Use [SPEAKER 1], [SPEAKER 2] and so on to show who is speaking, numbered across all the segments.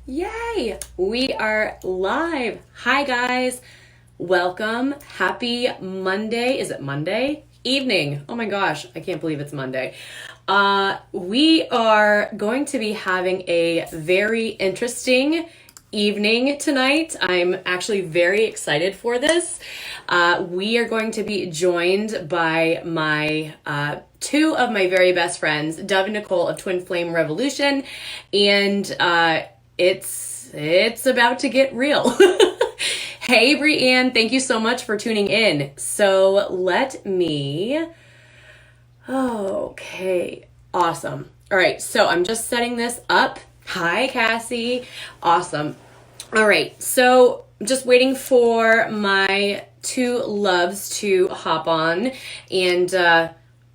[SPEAKER 1] Yay! We are live. Hi, guys. Welcome. Happy Monday. Is it Monday? Evening. Oh my gosh, I can't believe it's Monday. We are going to be having a very interesting evening tonight. I'm actually very excited for this. We are going to be joined by my two of my very best friends, Dove and Nicole of Twin Flame Revolution, and it's about to get real. Hey, Brianne, thank you so much for tuning in. So let me. Okay, awesome. All right, so I'm just setting this up. Hi, Cassie. Awesome. All right, so I'm just waiting for my two loves to hop on, and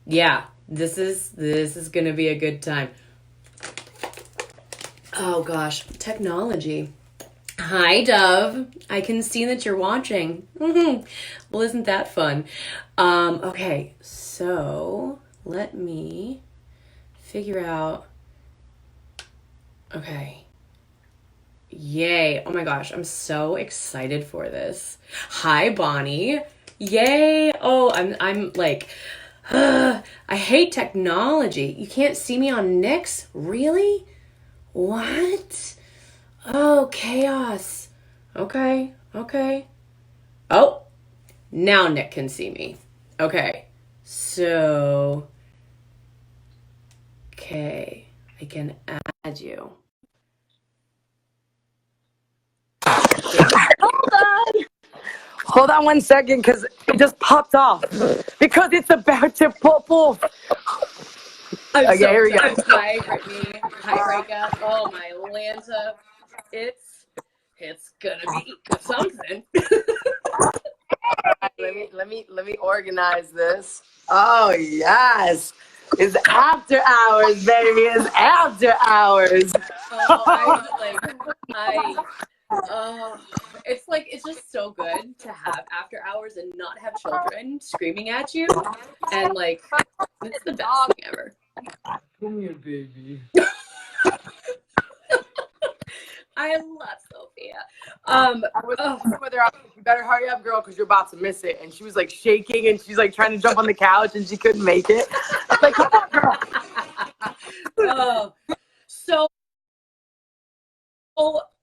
[SPEAKER 1] yeah, this is gonna be a good time. Oh gosh, technology. Hi, Dove. I can see that you're watching. Well, isn't that fun? Okay, so let me figure out. Okay. Yay. Oh my gosh, I'm so excited for this. Hi, Bonnie. Yay. Oh, I'm like I hate technology. You can't see me on Nix? Really? What? Oh, chaos. Okay, okay. Oh, now Nick can see me. Okay, so, okay, I can add you.
[SPEAKER 2] Hold on 1 second, because it just popped off. Because it's about to pop off.
[SPEAKER 1] Okay, here we go. Hi, Brittany. Hi, Rika. Oh, my Lanta. It's gonna be something.
[SPEAKER 2] Let me organize this. Oh yes, it's after hours, baby. It's after hours.
[SPEAKER 1] It's just so good to have after hours and not have children screaming at you, and like, it's the best thing ever.
[SPEAKER 2] Come here, baby.
[SPEAKER 1] I love Sophia.
[SPEAKER 2] I was with her. You better hurry up, girl, because you're about to miss it. And she was like shaking, and she's like trying to jump on the couch, and she couldn't make it. I was like, come on, girl.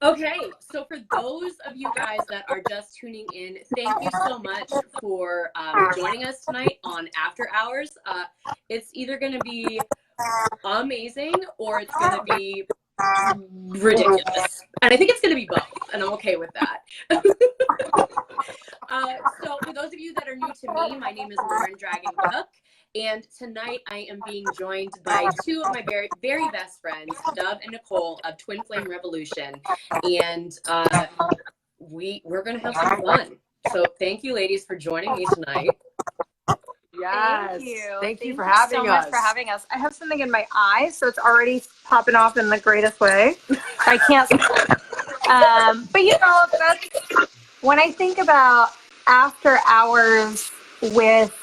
[SPEAKER 1] Okay, so for those of you guys that are just tuning in, thank you so much for joining us tonight on After Hours. It's either going to be amazing or it's going to be ridiculous. And I think it's going to be both, and I'm okay with that. So for those of you that are new to me, my name is Lauren Dragon Cook. And tonight I am being joined by two of my very, very best friends, Dove and Nicole of Twin Flame Revolution. And we're going to have some fun. So thank you, ladies, for joining me tonight.
[SPEAKER 2] Yes.
[SPEAKER 3] Thank you.
[SPEAKER 2] Thank you for having us.
[SPEAKER 3] So much for having us. I have something in my eye, so it's already popping off in the greatest way. I can't. But you know, that's when I think about after hours with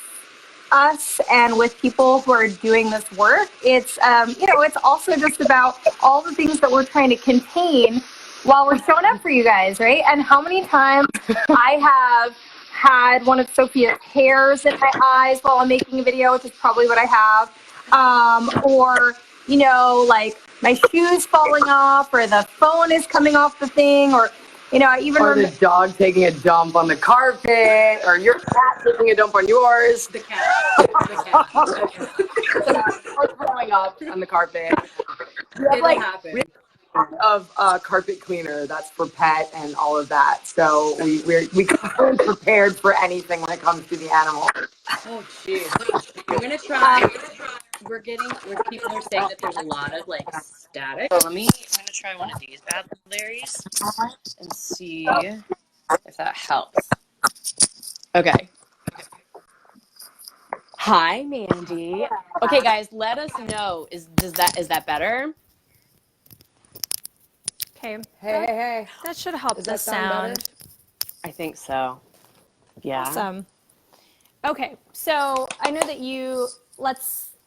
[SPEAKER 3] us and with people who are doing this work. It's it's also just about all the things that we're trying to contain while we're showing up for you guys, right? And how many times I have had one of Sophia's hairs in my eyes while I'm making a video, which is probably what I have, or like my shoes falling off, or the phone is coming off the thing, or I even
[SPEAKER 2] remember the dog taking a dump on the carpet, or your cat taking a dump on yours.
[SPEAKER 1] The cat.
[SPEAKER 2] Or throwing up on the carpet.
[SPEAKER 1] It'll happen.
[SPEAKER 2] Of carpet cleaner that's for pet and all of that, so we come prepared for anything when it comes to the animal.
[SPEAKER 1] Oh jeez, I'm gonna try. People are saying that there's a lot of like static. So I'm gonna try one of these bad berries and see if that helps. Okay. Hi, Mandy. Okay, guys, let us know. Is that better?
[SPEAKER 3] Okay.
[SPEAKER 2] Hey.
[SPEAKER 3] That should help
[SPEAKER 2] Does
[SPEAKER 3] the
[SPEAKER 2] that sound better?
[SPEAKER 1] I think so. Yeah.
[SPEAKER 3] Awesome. Okay, so I know that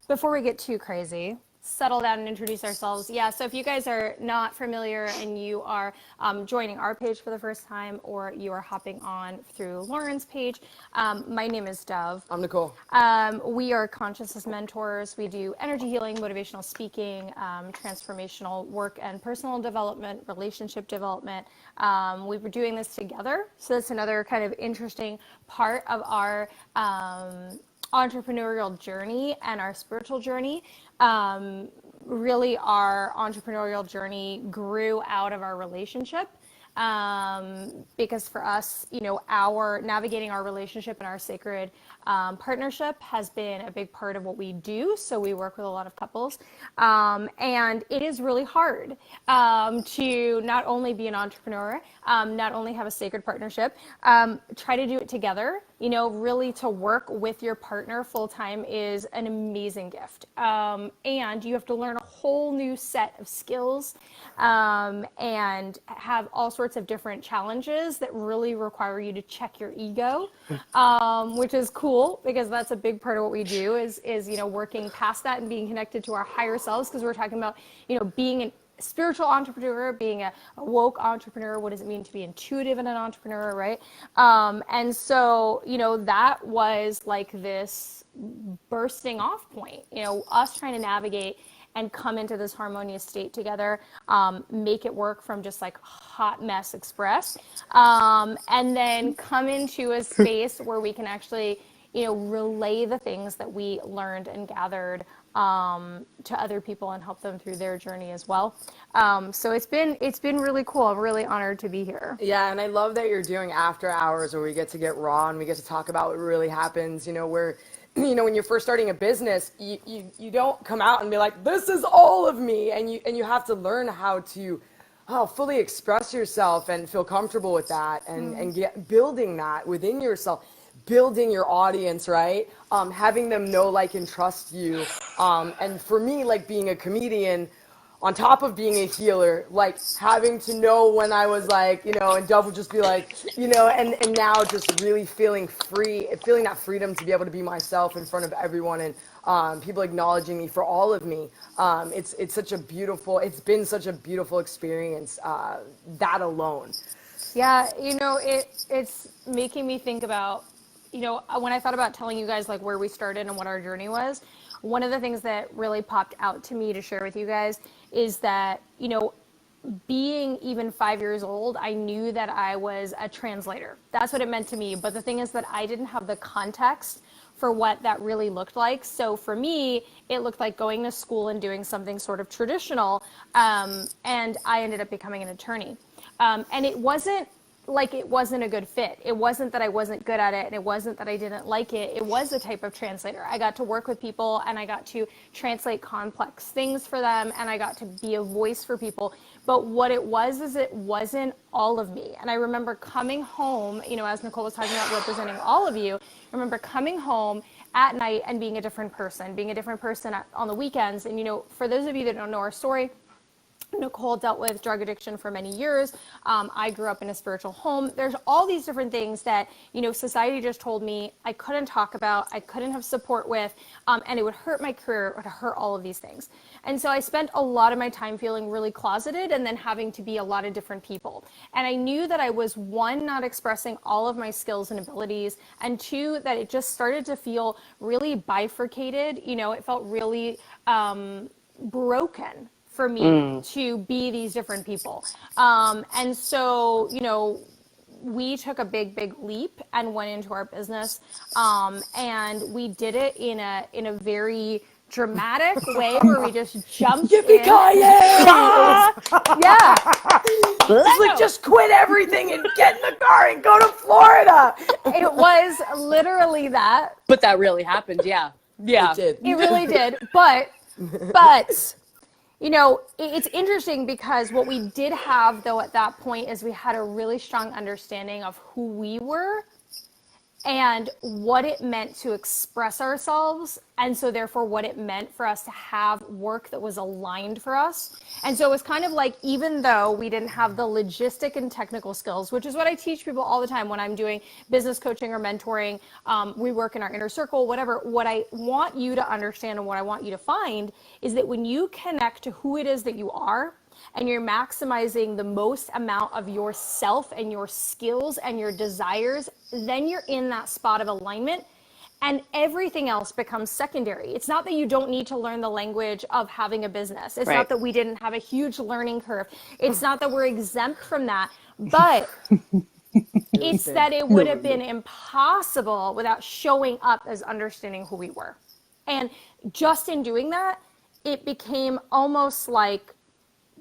[SPEAKER 3] before we get too crazy, settle down and introduce ourselves. Yeah, so if you guys are not familiar and you are joining our page for the first time, or you are hopping on through Lauren's page, my name is Dove.
[SPEAKER 2] I'm Nicole.
[SPEAKER 3] We are consciousness mentors. We do energy healing, motivational speaking, transformational work and personal development, relationship development. We were doing this together, so that's another kind of interesting part of our entrepreneurial journey and our spiritual journey. Really, our entrepreneurial journey grew out of our relationship. Because for us, our navigating our relationship and our sacred partnership has been a big part of what we do. So we work with a lot of couples, and it is really hard to not only be an entrepreneur, not only have a sacred partnership, try to do it together. Really to work with your partner full time is an amazing gift, and you have to learn a whole new set of skills, and have all sorts of different challenges that really require you to check your ego, which is cool because that's a big part of what we do is working past that and being connected to our higher selves, because we're talking about being an spiritual entrepreneur, being a woke entrepreneur. What does it mean to be intuitive and an entrepreneur, right? And so that was like this bursting off point, us trying to navigate and come into this harmonious state together, make it work from just like hot mess express, and then come into a space where we can actually, relay the things that we learned and gathered to other people and help them through their journey as well. So it's been really cool. I'm really honored to be here.
[SPEAKER 2] Yeah, and I love that you're doing after hours where we get to get raw and we get to talk about what really happens, where when you're first starting a business, you don't come out and be like, this is all of me, and you have to learn how to fully express yourself and feel comfortable with that, and building that within yourself, building your audience, right? Having them know, like, and trust you. And for me, like being a comedian, on top of being a healer, like having to know when I was like, and Dove would just be like, and now just really feeling free, feeling that freedom to be able to be myself in front of everyone, and people acknowledging me for all of me. It's been such a beautiful experience, that alone.
[SPEAKER 3] Yeah, it's making me think about, when I thought about telling you guys like where we started and what our journey was, one of the things that really popped out to me to share with you guys is that, being even 5 years old, I knew that I was a translator. That's what it meant to me. But the thing is that I didn't have the context for what that really looked like. So for me, it looked like going to school and doing something sort of traditional. And I ended up becoming an attorney. And it wasn't like it wasn't a good fit. It wasn't that I wasn't good at it, and it wasn't that I didn't like it. It was a type of translator. I got to work with people, and I got to translate complex things for them, and I got to be a voice for people. But what it was is it wasn't all of me. And I remember coming home, as Nicole was talking about representing all of you, I remember coming home at night and being a different person on the weekends. And, for those of you that don't know our story, Nicole dealt with drug addiction for many years. I grew up in a spiritual home. There's all these different things that, society just told me I couldn't talk about, I couldn't have support with, and it would hurt my career, it would hurt all of these things. And so I spent a lot of my time feeling really closeted and then having to be a lot of different people. And I knew that I was, one, not expressing all of my skills and abilities, and two, that it just started to feel really bifurcated. It felt really broken for me to be these different people. And so, we took a big leap and went into our business. And we did it in a very dramatic way where we just jumped in.
[SPEAKER 2] Yeah.
[SPEAKER 3] It's
[SPEAKER 2] like, just quit everything and get in the car and go to Florida.
[SPEAKER 3] It was literally that.
[SPEAKER 1] But that really happened, yeah. Yeah.
[SPEAKER 2] It did.
[SPEAKER 3] It really did. But it's interesting because what we did have, though, at that point is we had a really strong understanding of who we were
[SPEAKER 4] and what it meant to express ourselves, and so therefore what it meant for us to have work that was aligned for us. And so it was kind of like, even though we didn't have the logistic and technical skills, which is what I teach people all the time when I'm doing business coaching or mentoring, we work in our inner circle, whatever. What I want you to understand and what I want you to find is that when you connect to who it is that you are, and you're maximizing the most amount of yourself and your skills and your desires, then you're in that spot of alignment, and everything else becomes secondary. It's not that you don't need to learn the language of having a business. It's not that we didn't have a huge learning curve. It's not that we're exempt from that, but it's that it would have been impossible without showing up as understanding who we were. And just in doing that, it became almost like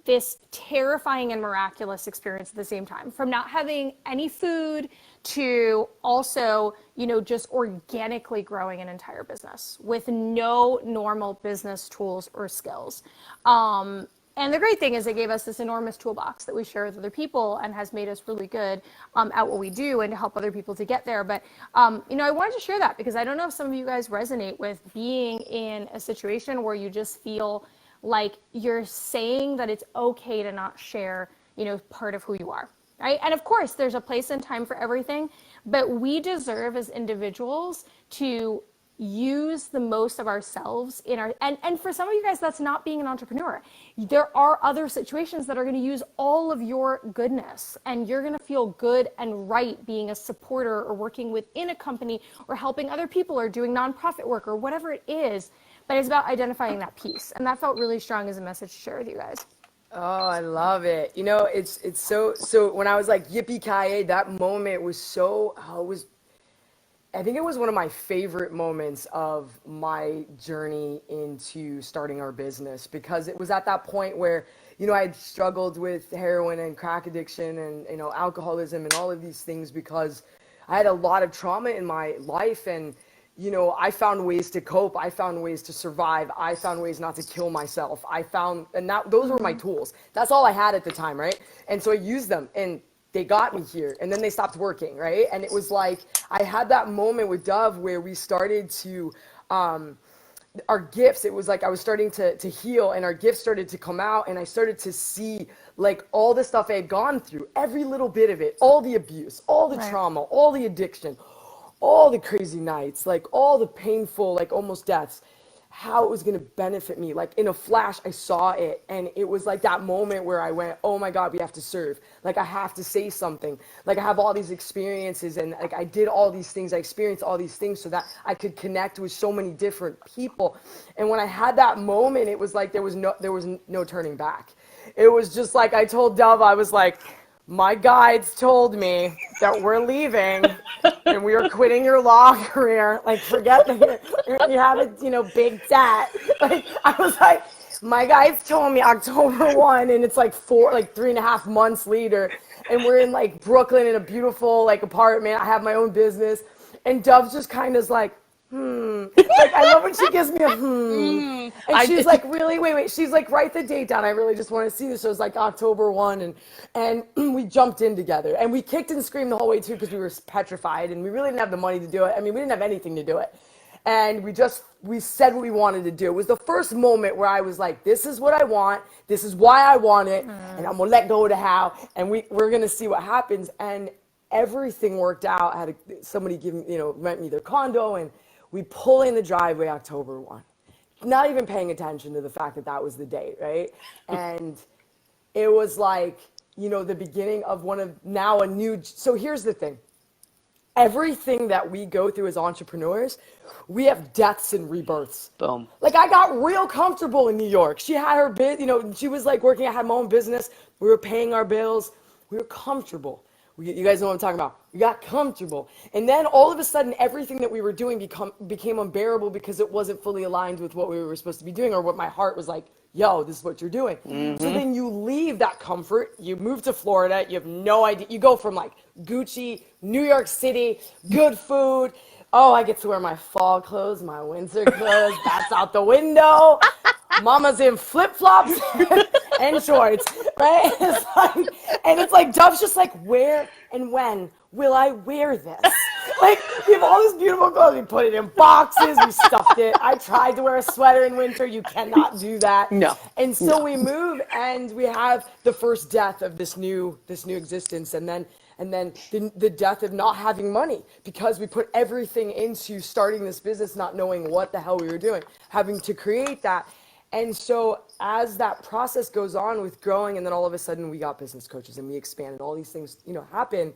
[SPEAKER 4] this terrifying and miraculous experience at the same time, from not having any food to also, just organically growing an entire business with no normal business tools or skills. And the great thing is it gave us this enormous toolbox that we share with other people and has made us really good at what we do and to help other people to get there. But, I wanted to share that because I don't know if some of you guys resonate with being in a situation where you just feel like you're saying that it's okay to not share, part of who you are, right? And of course, there's a place and time for everything, but we deserve as individuals to use the most of ourselves in our, and for some of you guys, that's not being an entrepreneur. There are other situations that are going to use all of your goodness, and you're going to feel good and right being a supporter or working within a company or helping other people or doing nonprofit work or whatever it is. But it's about identifying that piece. And that felt really strong as a message to share with you guys.
[SPEAKER 2] Oh, I love it. It's so when I was like, yippee-ki-yay, that moment was I think it was one of my favorite moments of my journey into starting our business, because it was at that point where, I had struggled with heroin and crack addiction and, alcoholism and all of these things because I had a lot of trauma in my life, and I found ways to cope. I found ways to survive. I found ways not to kill myself. Those were my tools. That's all I had at the time, right? And so I used them, and they got me here, and then they stopped working, right? And it was like, I had that moment with Dove where we started to, our gifts, it was like I was starting to heal, and our gifts started to come out, and I started to see like all the stuff I had gone through, every little bit of it, all the abuse, all the trauma, all the addiction, all the crazy nights, like all the painful, like almost deaths, how it was going to benefit me. Like in a flash, I saw it. And it was like that moment where I went, oh my God, we have to serve. Like I have to say something. Like I have all these experiences, and like I did all these things. I experienced all these things so that I could connect with so many different people. And when I had that moment, it was like there was no turning back. It was just like I told Dove, I was like, my guides told me that we're leaving and we are quitting your law career. Like, forget that you have a, big debt. Like, I was like, my guides told me October 1, and it's like 3.5 months later, and we're in like Brooklyn in a beautiful like apartment. I have my own business, and Dove's just kind of like, Like, I love when she gives me a And she's like, really? Wait. She's like, write the date down. I really just want to see this. So it was like October 1. And we jumped in together. And we kicked and screamed the whole way, too, because we were petrified. And we really didn't have the money to do it. I mean, we didn't have anything to do it. And we said what we wanted to do. It was the first moment where I was like, this is what I want. This is why I want it. And I'm going to let go of the how. And we're going to see what happens. And everything worked out. I had somebody rent me their condo, and we pull in the driveway October 1, not even paying attention to the fact that that was the date, right? And it was like, the beginning of so here's the thing. Everything that we go through as entrepreneurs, we have deaths and rebirths.
[SPEAKER 5] Boom.
[SPEAKER 2] Like, I got real comfortable in New York. She had her she was like working, I had my own business. We were paying our bills. We were comfortable. You guys know what I'm talking about. We got comfortable. And then all of a sudden, everything that we were doing became unbearable because it wasn't fully aligned with what we were supposed to be doing, or what my heart was like, yo, this is what you're doing. Mm-hmm. So then you leave that comfort. You move to Florida. You have no idea. You go from like Gucci, New York City, good food. Oh, I get to wear my fall clothes, my winter clothes. That's out the window. Mama's in flip-flops and shorts, right? It's like Dove's just like, where and when will I wear this? Like, we have all this beautiful clothes. We put it in boxes. We stuffed it. I tried to wear a sweater in winter. You cannot do that.
[SPEAKER 1] No.
[SPEAKER 2] And so we move, and we have the first death of this new existence, and then the death of not having money because we put everything into starting this business, not knowing what the hell we were doing, having to create that. And so as that process goes on with growing, and then all of a sudden we got business coaches and we expanded, all these things, happen.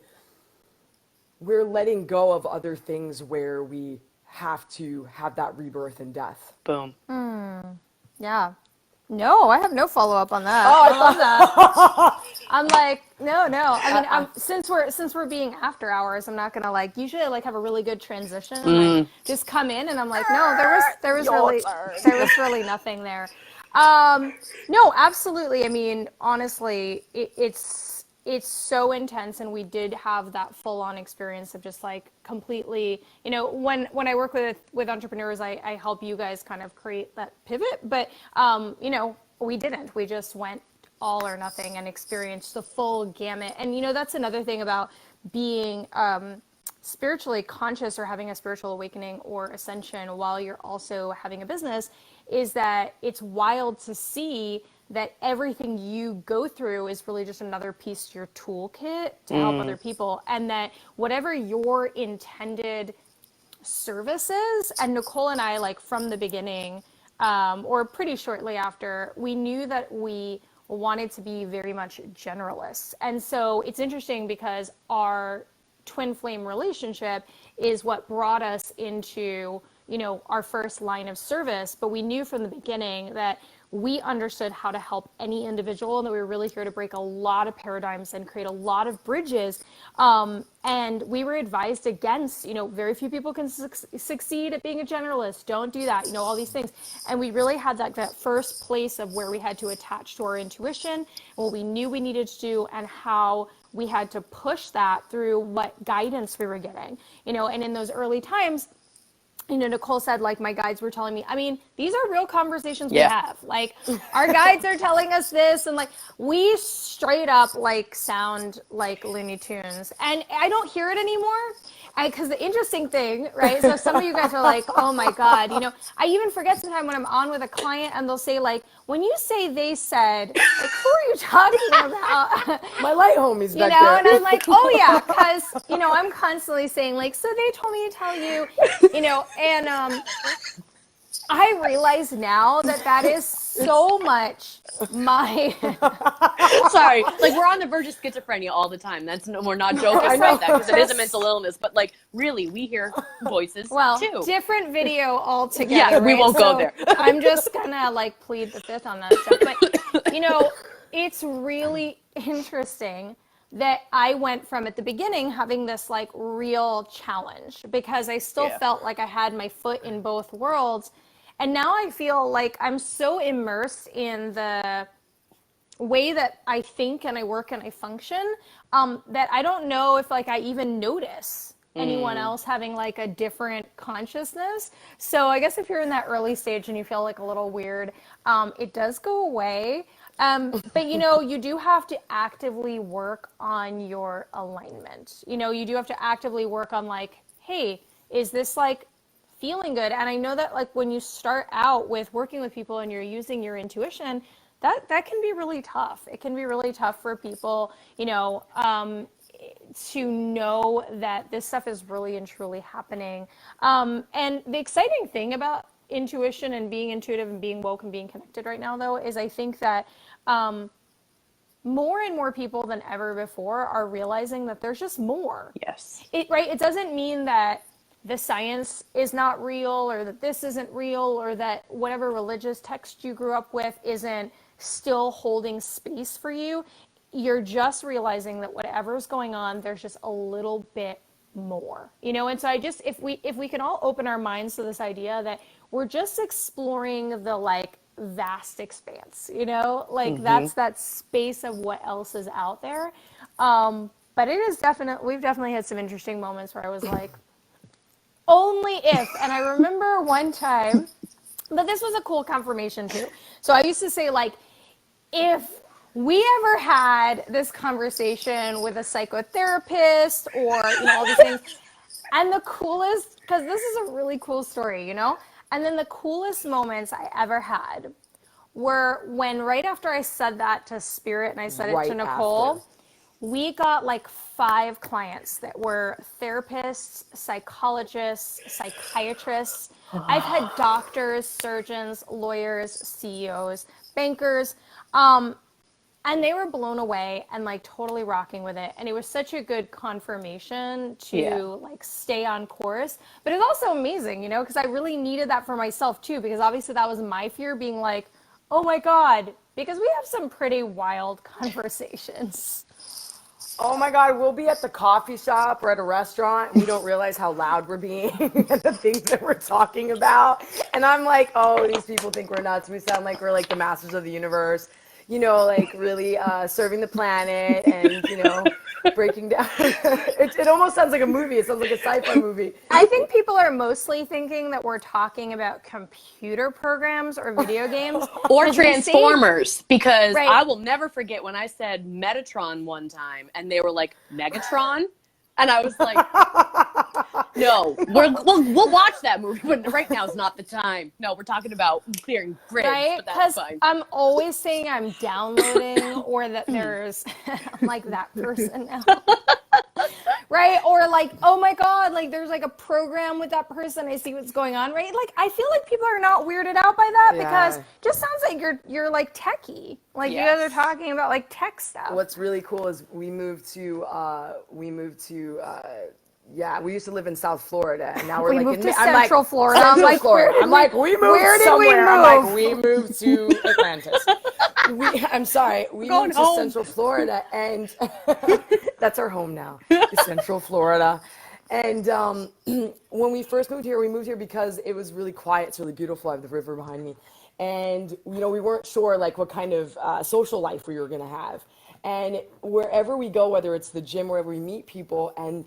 [SPEAKER 2] We're letting go of other things where we have to have that rebirth and death.
[SPEAKER 1] Boom.
[SPEAKER 4] Yeah. No, I have no follow up on that. Oh, I love that. I'm like, no. I mean, since we're being after hours, I'm not gonna usually I have a really good transition and just come in and I'm like, no, there was really nothing there. No, absolutely. I mean, honestly, it's so intense, and we did have that full on experience of just completely, when I work with entrepreneurs, I help you guys kind of create that pivot, but we didn't. We just went all or nothing and experienced the full gamut. And that's another thing about being spiritually conscious or having a spiritual awakening or ascension while you're also having a business, is that it's wild to see that everything you go through is really just another piece to your toolkit to help other people, and that whatever your intended service is, and Nicole and I, from the beginning, or pretty shortly after, we knew that we wanted to be very much generalists. And so it's interesting because our twin flame relationship is what brought us into, our first line of service, but we knew from the beginning that we understood how to help any individual, and that we were really here to break a lot of paradigms and create a lot of bridges. And we were advised against, very few people can succeed at being a generalist. Don't do that, all these things. And we really had that first place of where we had to attach to our intuition, what we knew we needed to do, and how we had to push that through what guidance we were getting, and in those early times, Nicole said, my guides were telling me, I mean, these are real conversations we have. Our guides are telling us this, and we straight up sound like Looney Tunes. And I don't hear it anymore. Because the interesting thing, right? So some of you guys are like, oh my God, I even forget sometimes when I'm on with a client and they'll say when you say they said, who are you talking about?
[SPEAKER 2] My light homies back there.
[SPEAKER 4] And I'm like, oh yeah, because, I'm constantly saying so they told me to tell you, and I realize now that is so much my
[SPEAKER 1] Sorry, we're on the verge of schizophrenia all the time. We're not joking about that because it is a mental illness. But really, we hear voices too.
[SPEAKER 4] Different video altogether.
[SPEAKER 1] Yeah, we won't go there.
[SPEAKER 4] I'm just gonna plead the fifth on that stuff. But it's really interesting that I went from at the beginning having this real challenge because I still felt like I had my foot in both worlds. And now I feel like I'm so immersed in the way that I think and I work and I function that I don't know if I even notice anyone else having a different consciousness. So I guess if you're in that early stage and you feel a little weird, it does go away. But you do have to actively work on your alignment. You do have to actively work on hey, is this feeling good? And I know that when you start out with working with people and you're using your intuition, that can be really tough. It can be really tough for people, to know that this stuff is really and truly happening. And the exciting thing about intuition and being intuitive and being woke and being connected right now, though, is I think that more and more people than ever before are realizing that there's just more.
[SPEAKER 1] Yes.
[SPEAKER 4] It doesn't mean that the science is not real or that this isn't real or that whatever religious text you grew up with isn't still holding space for you. You're just realizing that whatever's going on, there's just a little bit more, and so if we can all open our minds to this idea that we're just exploring the vast expanse, that's that space of what else is out there. But it is we've definitely had some interesting moments where I was like, only if, and I remember one time, but this was a cool confirmation too. So I used to say if we ever had this conversation with a psychotherapist or, all these things, And the coolest, because this is a really cool story, you know? And then the coolest moments I ever had were when right after I said that to Spirit and I said it to
[SPEAKER 2] Right
[SPEAKER 4] Nicole,
[SPEAKER 2] after.
[SPEAKER 4] we got like 5 clients that were therapists, psychologists, psychiatrists. I've had doctors, surgeons, lawyers, CEOs, bankers. And they were blown away and like totally rocking with it. And it was such a good confirmation to
[SPEAKER 1] Yeah.
[SPEAKER 4] like stay on course. But it's also amazing, you know, because I really needed that for myself too, because obviously that was my fear, being like, oh my God, because we have some pretty wild conversations.
[SPEAKER 2] Oh my God, we'll be at the coffee shop or at a restaurant and we don't realize how loud we're being and the things that we're talking about. And I'm like, oh, these people think we're nuts. We sound like we're like the masters of the universe, you know, like really serving the planet and, you know, breaking down. It almost sounds like a movie. It sounds like a sci-fi movie.
[SPEAKER 4] I think people are mostly thinking that we're talking about computer programs or video games.
[SPEAKER 1] Or
[SPEAKER 4] 'Cause we say-
[SPEAKER 1] Transformers, because
[SPEAKER 4] Right.
[SPEAKER 1] I will never forget when I said Metatron one time and they were like, Megatron? And I was like, no, we'll watch that movie, but right now is not the time. No, we're talking about clearing grids,
[SPEAKER 4] Right?
[SPEAKER 1] but that's
[SPEAKER 4] Because
[SPEAKER 1] fine.
[SPEAKER 4] I'm always saying I'm downloading or that there's, I'm like that person now. Right? Or like, oh my God, like there's like a program with that person. I see what's going on, right? Like I feel like people are not weirded out by that because
[SPEAKER 2] Yeah.
[SPEAKER 4] it just sounds like you're like techie. Like
[SPEAKER 1] Yes.
[SPEAKER 4] you guys are talking about like tech stuff.
[SPEAKER 2] What's really cool is we moved to yeah, we used to live in South Florida, and now we're
[SPEAKER 4] We
[SPEAKER 2] like
[SPEAKER 4] moved
[SPEAKER 2] in
[SPEAKER 4] to
[SPEAKER 2] I'm like,
[SPEAKER 4] Central Florida. I'm
[SPEAKER 2] Central
[SPEAKER 4] like,
[SPEAKER 2] Florida.
[SPEAKER 4] where
[SPEAKER 2] I'm like, we moved
[SPEAKER 4] where did we
[SPEAKER 2] somewhere. I'm like,
[SPEAKER 4] move?
[SPEAKER 2] we moved to Atlantis. I'm sorry, we
[SPEAKER 1] Going
[SPEAKER 2] moved to
[SPEAKER 1] home.
[SPEAKER 2] Central Florida, and that's our home now, Central Florida. And when we first moved here, we moved here because it was really quiet. It's really beautiful. I have the river behind me, and you know, we weren't sure like what kind of social life we were gonna have. And wherever we go, whether it's the gym, wherever we meet people, and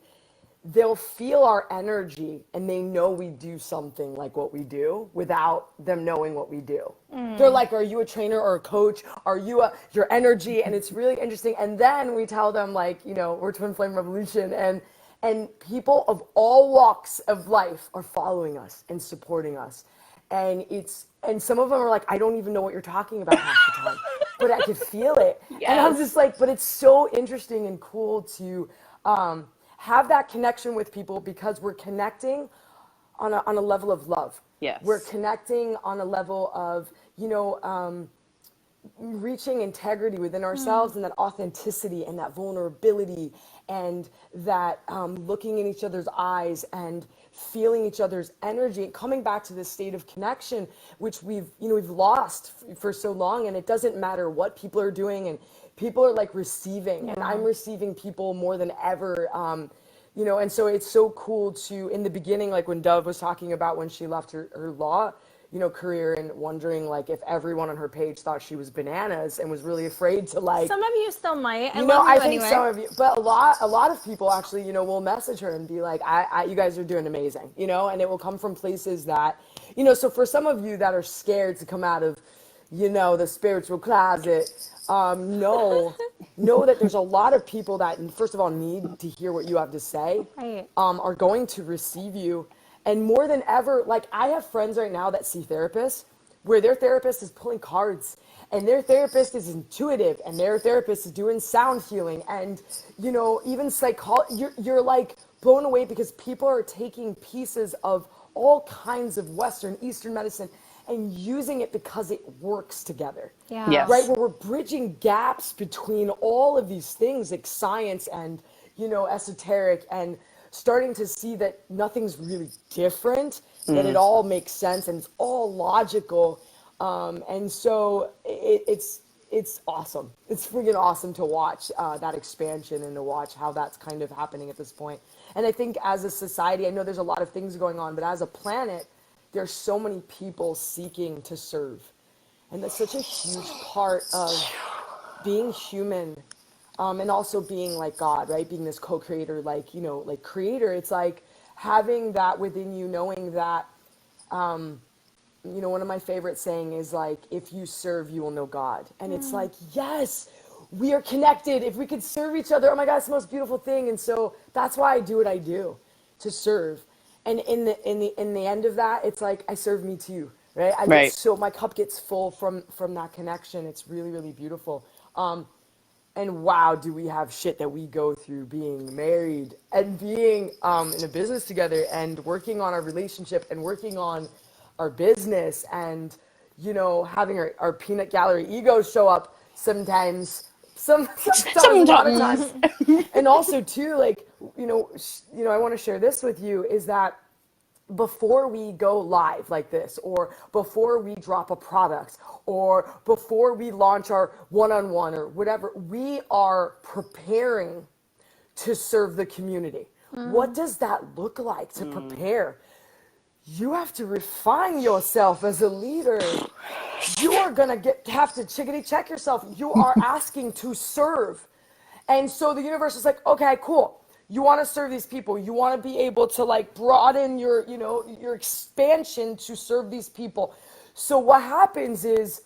[SPEAKER 2] they'll feel our energy and they know we do something like what we do without them knowing what we do. They're like, are you a trainer or a coach? Are you your energy? And it's really interesting. And then we tell them like, you know, we're Twin Flame Revolution, and people of all walks of life are following us and supporting us. And some of them are like, I don't even know what you're talking about half the time, but I could feel it. And I'm
[SPEAKER 1] Yes.
[SPEAKER 2] just like, but it's so interesting and cool to have that connection with people because we're connecting on a level of love.
[SPEAKER 1] Yes.
[SPEAKER 2] We're connecting on a level of, you know, reaching integrity within ourselves and that authenticity and that vulnerability and that looking in each other's eyes and feeling each other's energy and coming back to this state of connection, which we've lost for so long. And it doesn't matter what people are doing, and people are like receiving, and I'm receiving people more than ever. You know, and so it's so cool to, in the beginning, like when Dove was talking about when she left her law, you know, career, and wondering like if everyone on her page thought she was bananas and was really afraid to like.
[SPEAKER 4] Some of you still might.
[SPEAKER 2] You know, I think
[SPEAKER 4] anyway.
[SPEAKER 2] some of you, but a lot of people actually, you know, will message her and be like, you guys are doing amazing, you know, and it will come from places that, you know, so for some of you that are scared to come out of, you know, the spiritual closet, know that there's a lot of people that, first of all, need to hear what you have to say,
[SPEAKER 4] Right.
[SPEAKER 2] are going to receive you. And more than ever, like I have friends right now that see therapists where their therapist is pulling cards and their therapist is intuitive and their therapist is doing sound healing. And, you know, even you're like blown away because people are taking pieces of all kinds of Western, Eastern medicine and using it because it works together.
[SPEAKER 4] Yeah.
[SPEAKER 1] Yes.
[SPEAKER 2] Right, where we're bridging gaps between all of these things like science and, you know, esoteric, and starting to see that nothing's really different, that it all makes sense and it's all logical. And so it's awesome. It's freaking awesome to watch that expansion and to watch how that's kind of happening at this point. And I think as a society, I know there's a lot of things going on, but as a planet, there's so many people seeking to serve. And that's such a huge part of being human, and also being like God, right? Being this co-creator, like, you know, like creator. It's like having that within you, knowing that, you know, one of my favorite saying is like, if you serve, you will know God. And it's like, yes, we are connected. If we could serve each other, oh my God, it's the most beautiful thing. And so that's why I do what I do. to serve. And in the end of that, it's like I serve me too, right? I get
[SPEAKER 5] Right.
[SPEAKER 2] so my cup gets full from that connection. It's really, really beautiful. And wow, do we have shit that we go through being married and being in a business together and working on our relationship and working on our business and, having our peanut gallery egos show up sometimes, sometimes, a lot of
[SPEAKER 5] Sometimes.
[SPEAKER 2] times. And also too, like, I want to share this with you is that before we go live like this, or before we drop a product, or before we launch our one-on-one or whatever, we are preparing to serve the community. What does that look like to prepare? You have to refine yourself as a leader. You are gonna have to chickadee check yourself. You are asking to serve. And so the universe is like, okay, cool. You want to serve these people. You want to be able to like broaden your expansion to serve these people. So what happens is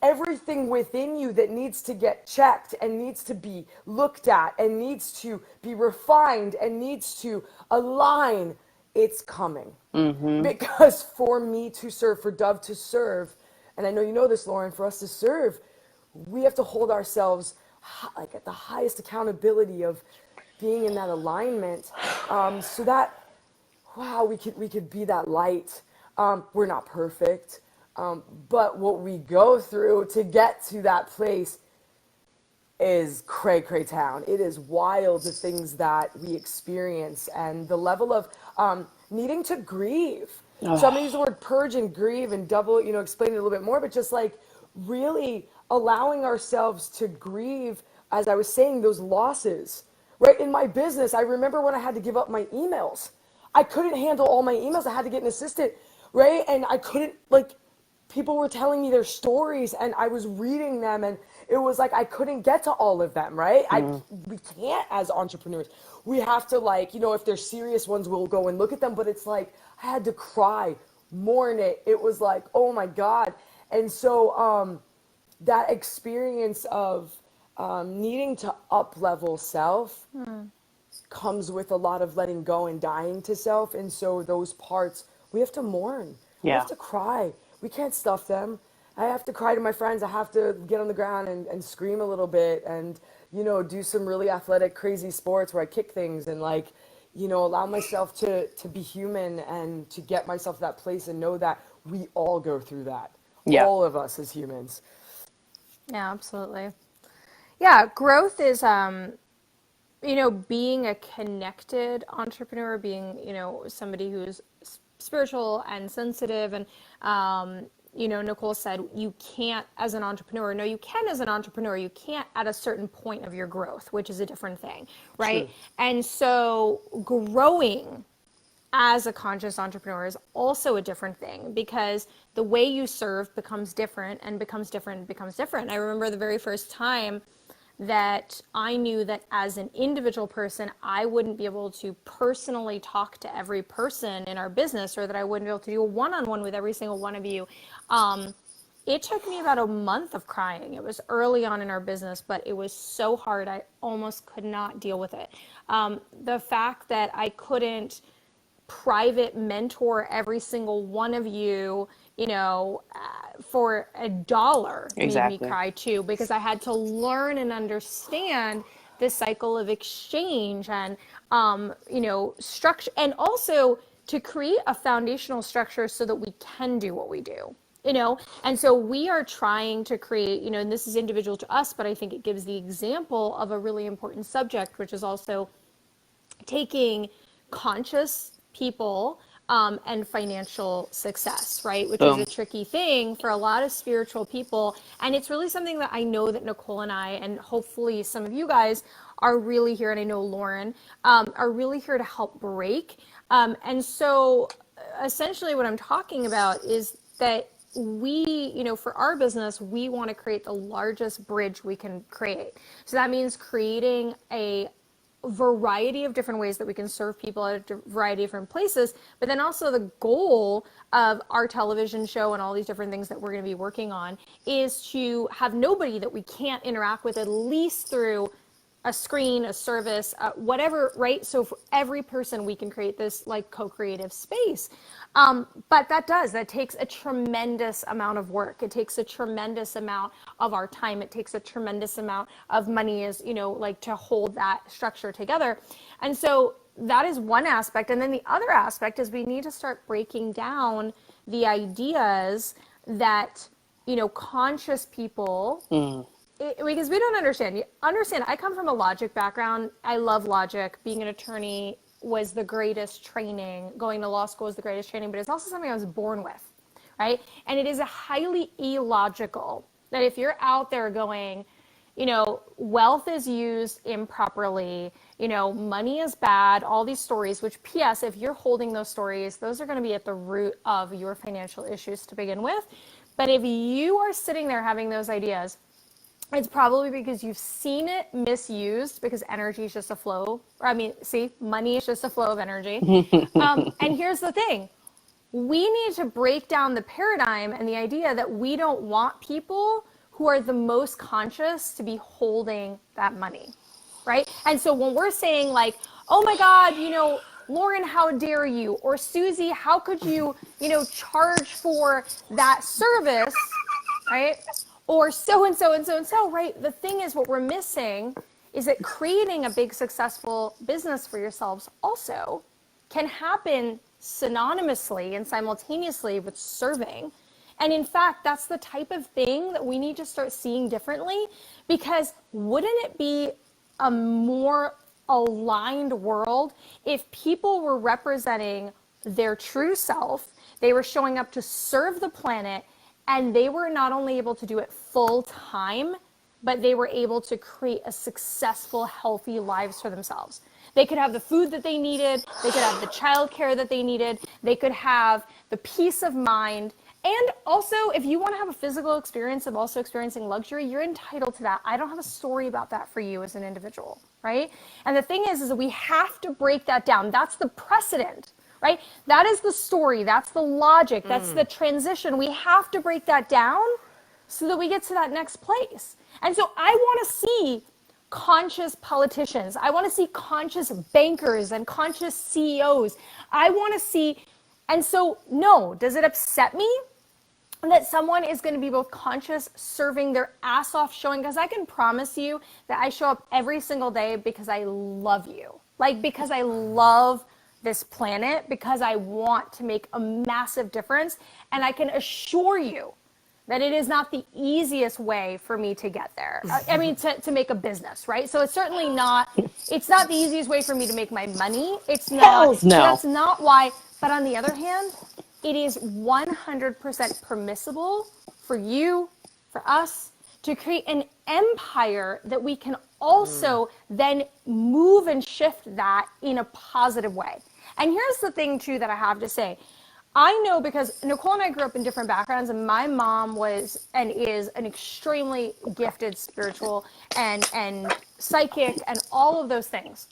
[SPEAKER 2] everything within you that needs to get checked and needs to be looked at and needs to be refined and needs to align, it's coming. Because for me to serve, for Dove to serve, and I know you know this, Lauren, for us to serve, we have to hold ourselves like at the highest accountability of being in that alignment, so that wow, we could be that light. We're not perfect, but what we go through to get to that place is cray cray town. It is wild, the things that we experience and the level of needing to grieve. So I'm gonna use the word purge and grieve and double, explain it a little bit more, but just like really allowing ourselves to grieve, as I was saying, those losses. Right, in my business, I remember when I had to give up my emails. I couldn't handle all my emails. I had to get an assistant, right? And I couldn't, like, people were telling me their stories and I was reading them and it was like I couldn't get to all of them, right? We can't as entrepreneurs. We have to, like, if they're serious ones, we'll go and look at them, but it's like I had to cry, mourn it. It was like, oh my God. And so that experience of needing to up level self comes with a lot of letting go and dying to self. And so those parts we have to mourn. We
[SPEAKER 5] Yeah.
[SPEAKER 2] have to cry. We can't stuff them. I have to cry to my friends. I have to get on the ground and scream a little bit and, do some really athletic, crazy sports where I kick things and like, allow myself to be human and to get myself to that place and know that we all go through that.
[SPEAKER 5] Yeah.
[SPEAKER 2] All of us as humans.
[SPEAKER 4] Yeah, absolutely. Yeah, growth is being a connected entrepreneur, being, somebody who's spiritual and sensitive. And, Nicole said, you can't as an entrepreneur. No, you can as an entrepreneur. You can't at a certain point of your growth, which is a different thing, right?
[SPEAKER 2] True.
[SPEAKER 4] And so growing as a conscious entrepreneur is also a different thing because the way you serve becomes different and becomes different and becomes different. I remember the very first time that I knew that as an individual person, I wouldn't be able to personally talk to every person in our business, or that I wouldn't be able to do a one-on-one with every single one of you. It took me about a month of crying. It was early on in our business, but it was so hard. I almost could not deal with it. The fact that I couldn't private mentor every single one of you, for $1 made me
[SPEAKER 5] Exactly.
[SPEAKER 4] cry too, because I had to learn and understand this cycle of exchange and, structure, and also to create a foundational structure so that we can do what we do. And so we are trying to create, and this is individual to us, but I think it gives the example of a really important subject, which is also taking conscious people and financial success, right? Which is
[SPEAKER 5] Boom.
[SPEAKER 4] a tricky thing for a lot of spiritual people. And it's really something that I know that Nicole and I, and hopefully some of you guys are really here, and I know Lauren, are really here to help break. And so essentially what I'm talking about is that we, for our business, we want to create the largest bridge we can create. So that means creating a variety of different ways that we can serve people at a variety of different places, but then also the goal of our television show and all these different things that we're going to be working on is to have nobody that we can't interact with, at least through a screen, a service, whatever, right? So for every person, we can create this like co-creative space. But that takes a tremendous amount of work. It takes a tremendous amount of our time. It takes a tremendous amount of money, as you know, like to hold that structure together. And so that is one aspect. And then the other aspect is we need to start breaking down the ideas that, you know, conscious people, because we don't understand. You understand, I come from a logic background. I love logic. Being an attorney was the greatest training. Going to law school was the greatest training, but it's also something I was born with, right? And it is a highly illogical that if you're out there going, you know, wealth is used improperly, you know, money is bad, all these stories, which P.S., if you're holding those stories, those are going to be at the root of your financial issues to begin with. But if you are sitting there having those ideas, it's probably because you've seen it misused, because energy is just a flow. I mean, see, money is just a flow of energy. And here's the thing. We need to break down the paradigm and the idea that we don't want people who are the most conscious to be holding that money, right? And so when we're saying like, oh my God, you know, Lauren, how dare you? Or Susie, how could you, you know, charge for that service, right? Or so and so and so and so, right? The thing is, what we're missing is that creating a big successful business for yourselves also can happen synonymously and simultaneously with serving. And in fact, that's the type of thing that we need to start seeing differently, because wouldn't it be a more aligned world if people were representing their true self, they were showing up to serve the planet, and they were not only able to do it full time, but they were able to create a successful, healthy lives for themselves. They could have the food that they needed. They could have the childcare that they needed. They could have the peace of mind. And also, if you want to have a physical experience of also experiencing luxury, you're entitled to that. I don't have a story about that for you as an individual, right? And the thing is that we have to break that down. That's the precedent, right? That is the story. That's the logic. That's the transition. We have to break that down so that we get to that next place. And so I want to see conscious politicians. I want to see conscious bankers and conscious CEOs. I want to see, and so no, does it upset me that someone is going to be both conscious, serving their ass off, showing, because I can promise you that I show up every single day because I love you. Like, because I love this planet, because I want to make a massive difference. And I can assure you that it is not the easiest way for me to get there. I mean, to make a business, right? So it's certainly not, it's not the easiest way for me to make my money. It's not,
[SPEAKER 1] Hells no.
[SPEAKER 4] so that's not why, but on the other hand, it is 100% permissible for you, for us, to create an empire that we can also then move and shift that in a positive way. And here's the thing too that I have to say. I know, because Nicole and I grew up in different backgrounds, and my mom was and is an extremely gifted spiritual and psychic and all of those things.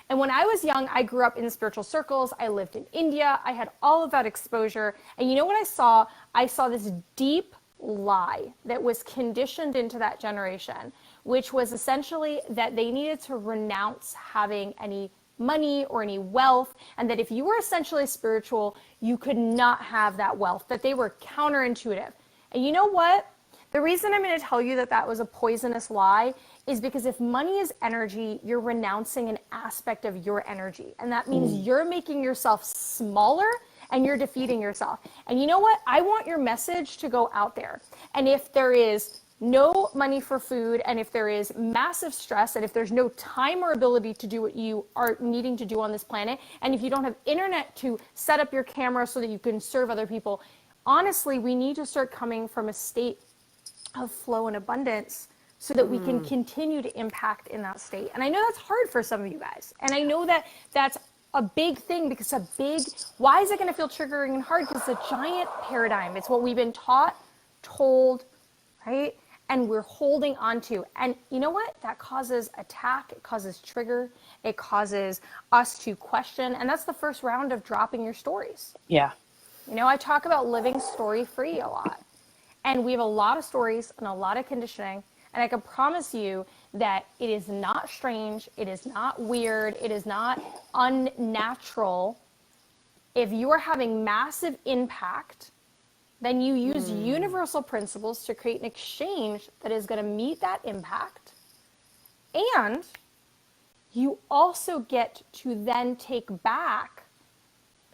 [SPEAKER 4] And when I was young, I grew up in spiritual circles. I lived in India. I had all of that exposure. And you know what I saw? I saw this deep lie that was conditioned into that generation, which was essentially that they needed to renounce having any money or any wealth, and that if you were essentially spiritual, you could not have that wealth, that they were counterintuitive. And you know what? The reason I'm going to tell you that that was a poisonous lie is because if money is energy, you're renouncing an aspect of your energy. And that means you're making yourself smaller and you're defeating yourself. And you know what? I want your message to go out there. And if there is no money for food, and if there is massive stress, and if there's no time or ability to do what you are needing to do on this planet, and if you don't have internet to set up your camera so that you can serve other people, honestly, we need to start coming from a state of flow and abundance so that we can continue to impact in that state. And I know that's hard for some of you guys. And I know that that's a big thing, because why is it going to feel triggering and hard? Because it's a giant paradigm. It's what we've been taught, told, right? And we're holding on to. And you know what? That causes attack. It causes trigger. It causes us to question. And that's the first round of dropping your stories.
[SPEAKER 1] Yeah.
[SPEAKER 4] You know, I talk about living story free a lot. And we have a lot of stories and a lot of conditioning. And I can promise you that it is not strange, it is not weird, it is not unnatural. If you are having massive impact, then you use universal principles to create an exchange that is going to meet that impact. And you also get to then take back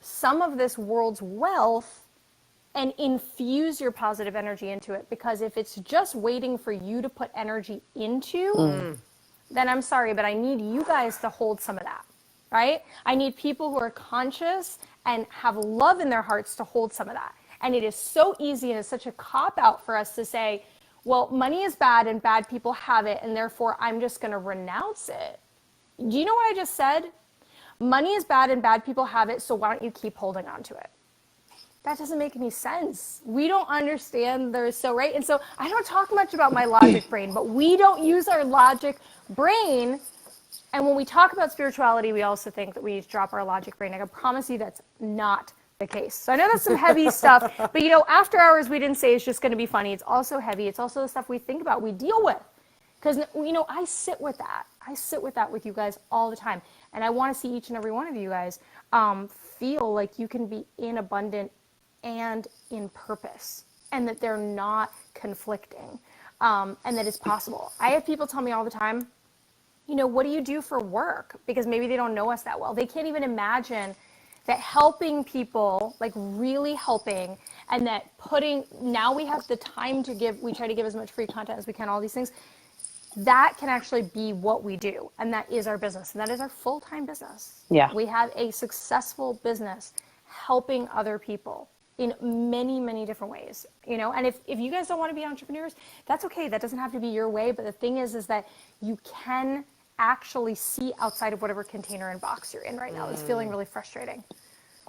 [SPEAKER 4] some of this world's wealth and infuse your positive energy into it. Because if it's just waiting for you to put energy into, then I'm sorry, but I need you guys to hold some of that, right? I need people who are conscious and have love in their hearts to hold some of that. And it is so easy and it's such a cop out for us to say, well, money is bad and bad people have it, and therefore I'm just going to renounce it. Do you know what I just said? Money is bad and bad people have it, so why don't you keep holding on to it? That doesn't make any sense. We don't understand there's so right. And so I don't talk much about my logic brain, but we don't use our logic brain. And when we talk about spirituality, we also think that we drop our logic brain. I can promise you that's not the case. So I know that's some heavy stuff, but after hours, we didn't say it's just going to be funny. It's also heavy. It's also the stuff we think about, we deal with. Because, I sit with that. I sit with that with you guys all the time. And I want to see each and every one of you guys feel like you can be in abundant and in purpose, and that they're not conflicting, and that it's possible. I have people tell me all the time, what do you do for work? Because maybe they don't know us that well. They can't even imagine that helping people, like really helping, and that now we have the time to give, we try to give as much free content as we can, all these things. That can actually be what we do. And that is our business. And that is our full-time business.
[SPEAKER 1] Yeah.
[SPEAKER 4] We have a successful business helping other people in many, many different ways, and if you guys don't want to be entrepreneurs, that's okay. That doesn't have to be your way. But the thing is that you can actually see outside of whatever container and box you're in right now. It's feeling really frustrating.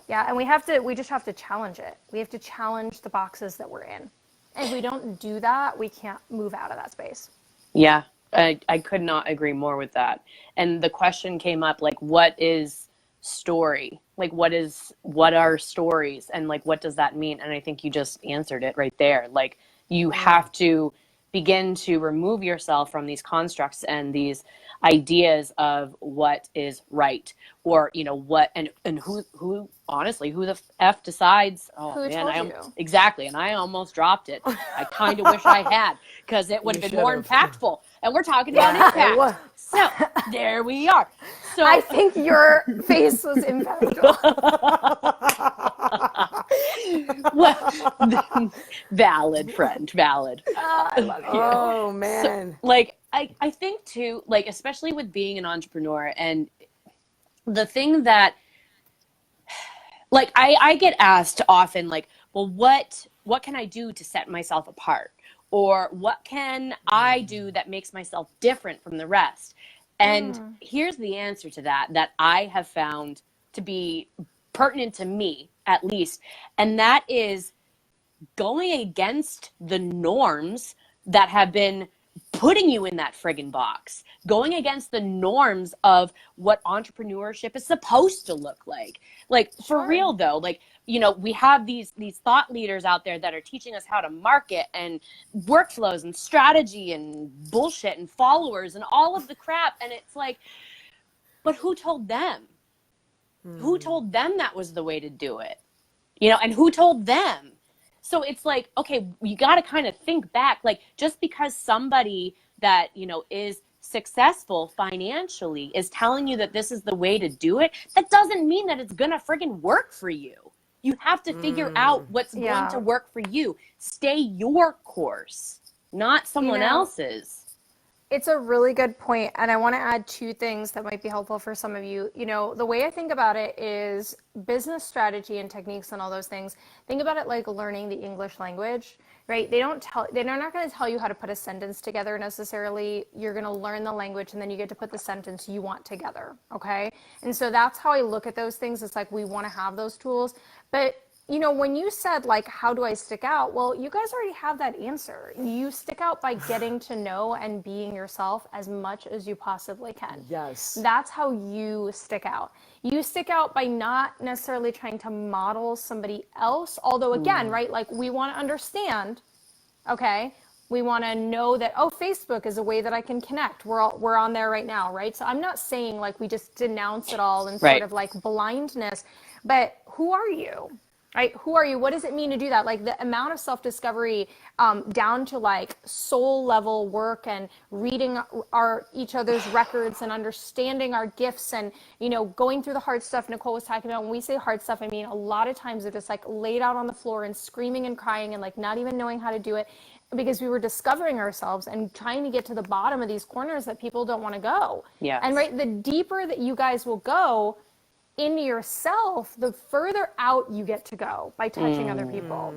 [SPEAKER 4] Yeah. And we just have to challenge it. We have to challenge the boxes that we're in. And if we don't do that, we can't move out of that space.
[SPEAKER 1] Yeah. I could not agree more with that. And the question came up, like, what is story? Like, what are stories? And like, what does that mean? And I think you just answered it right there. Like, you have to begin to remove yourself from these constructs and these ideas of what is right, or what, and who honestly, who the F decides. Oh
[SPEAKER 4] Who
[SPEAKER 1] man,
[SPEAKER 4] told you?
[SPEAKER 1] exactly. And I almost dropped it. I kind of wish I had, because it would have been more impactful. And we're talking about impact. So there we are. So
[SPEAKER 4] I think your face was impactful.
[SPEAKER 1] Well, valid, friend, valid.
[SPEAKER 4] I love you.
[SPEAKER 2] Oh man.
[SPEAKER 1] So, like, I think too, like, especially with being an entrepreneur, and the thing that, like, I get asked often, like, well, what can I do to set myself apart? Or what can I do that makes myself different from the rest? And here's the answer to that I have found to be pertinent to me, at least. And that is going against the norms that have been putting you in that friggin' box, going against the norms of what entrepreneurship is supposed to look like. Like, for real though, like, we have these thought leaders out there that are teaching us how to market and workflows and strategy and bullshit and followers and all of the crap. And it's like, but who told them? Who told them that was the way to do it? And who told them? So it's like, okay, you got to kind of think back, like, just because somebody that, is successful financially is telling you that this is the way to do it, that doesn't mean that it's going to friggin' work for you. You have to figure out what's going to work for you. Stay your course, not someone else's.
[SPEAKER 4] It's a really good point, and I want to add two things that might be helpful for some of you. The way I think about it is business strategy and techniques and all those things. Think about it like learning the English language, right? They're not going to tell you how to put a sentence together necessarily. You're going to learn the language, and then you get to put the sentence you want together, okay? And so that's how I look at those things. It's like we want to have those tools, but when you said, like, how do I stick out? Well, you guys already have that answer. You stick out by getting to know and being yourself as much as you possibly can.
[SPEAKER 2] Yes.
[SPEAKER 4] That's how you stick out. You stick out by not necessarily trying to model somebody else. Although, again, right, like, we want to understand, okay, We want to know that, oh, Facebook is a way that I can connect. We're on there right now, right? So I'm not saying like we just denounce it all and sort of like blindness, but who are you? Right? Who are you? What does it mean to do that? Like the amount of self-discovery down to like soul level work and reading each other's records and understanding our gifts and, you know, going through the hard stuff Nicole was talking about. When we say hard stuff, I mean, a lot of times they're just like laid out on the floor and screaming and crying and like not even knowing how to do it because we were discovering ourselves and trying to get to the bottom of these corners that people don't want to go.
[SPEAKER 5] Yes.
[SPEAKER 4] And right, the deeper that you guys will go into yourself, the further out you get to go by touching other people.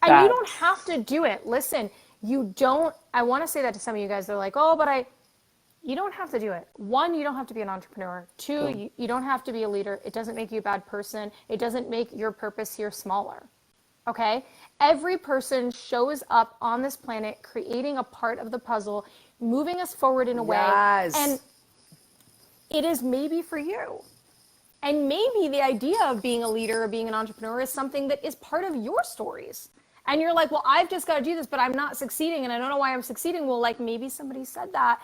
[SPEAKER 4] And you don't have to do it. Listen, you don't, I want to say that to some of you guys. They're like, oh, but you don't have to do it. One, you don't have to be an entrepreneur. Two, you don't have to be a leader. It doesn't make you a bad person. It doesn't make your purpose here smaller. Okay? Every person shows up on this planet, creating a part of the puzzle, moving us forward in a way. And it is maybe for you. And maybe the idea of being a leader or being an entrepreneur is something that is part of your stories. And you're like, well, I've just got to do this, but I'm not succeeding and I don't know why I'm succeeding. Well, like maybe somebody said that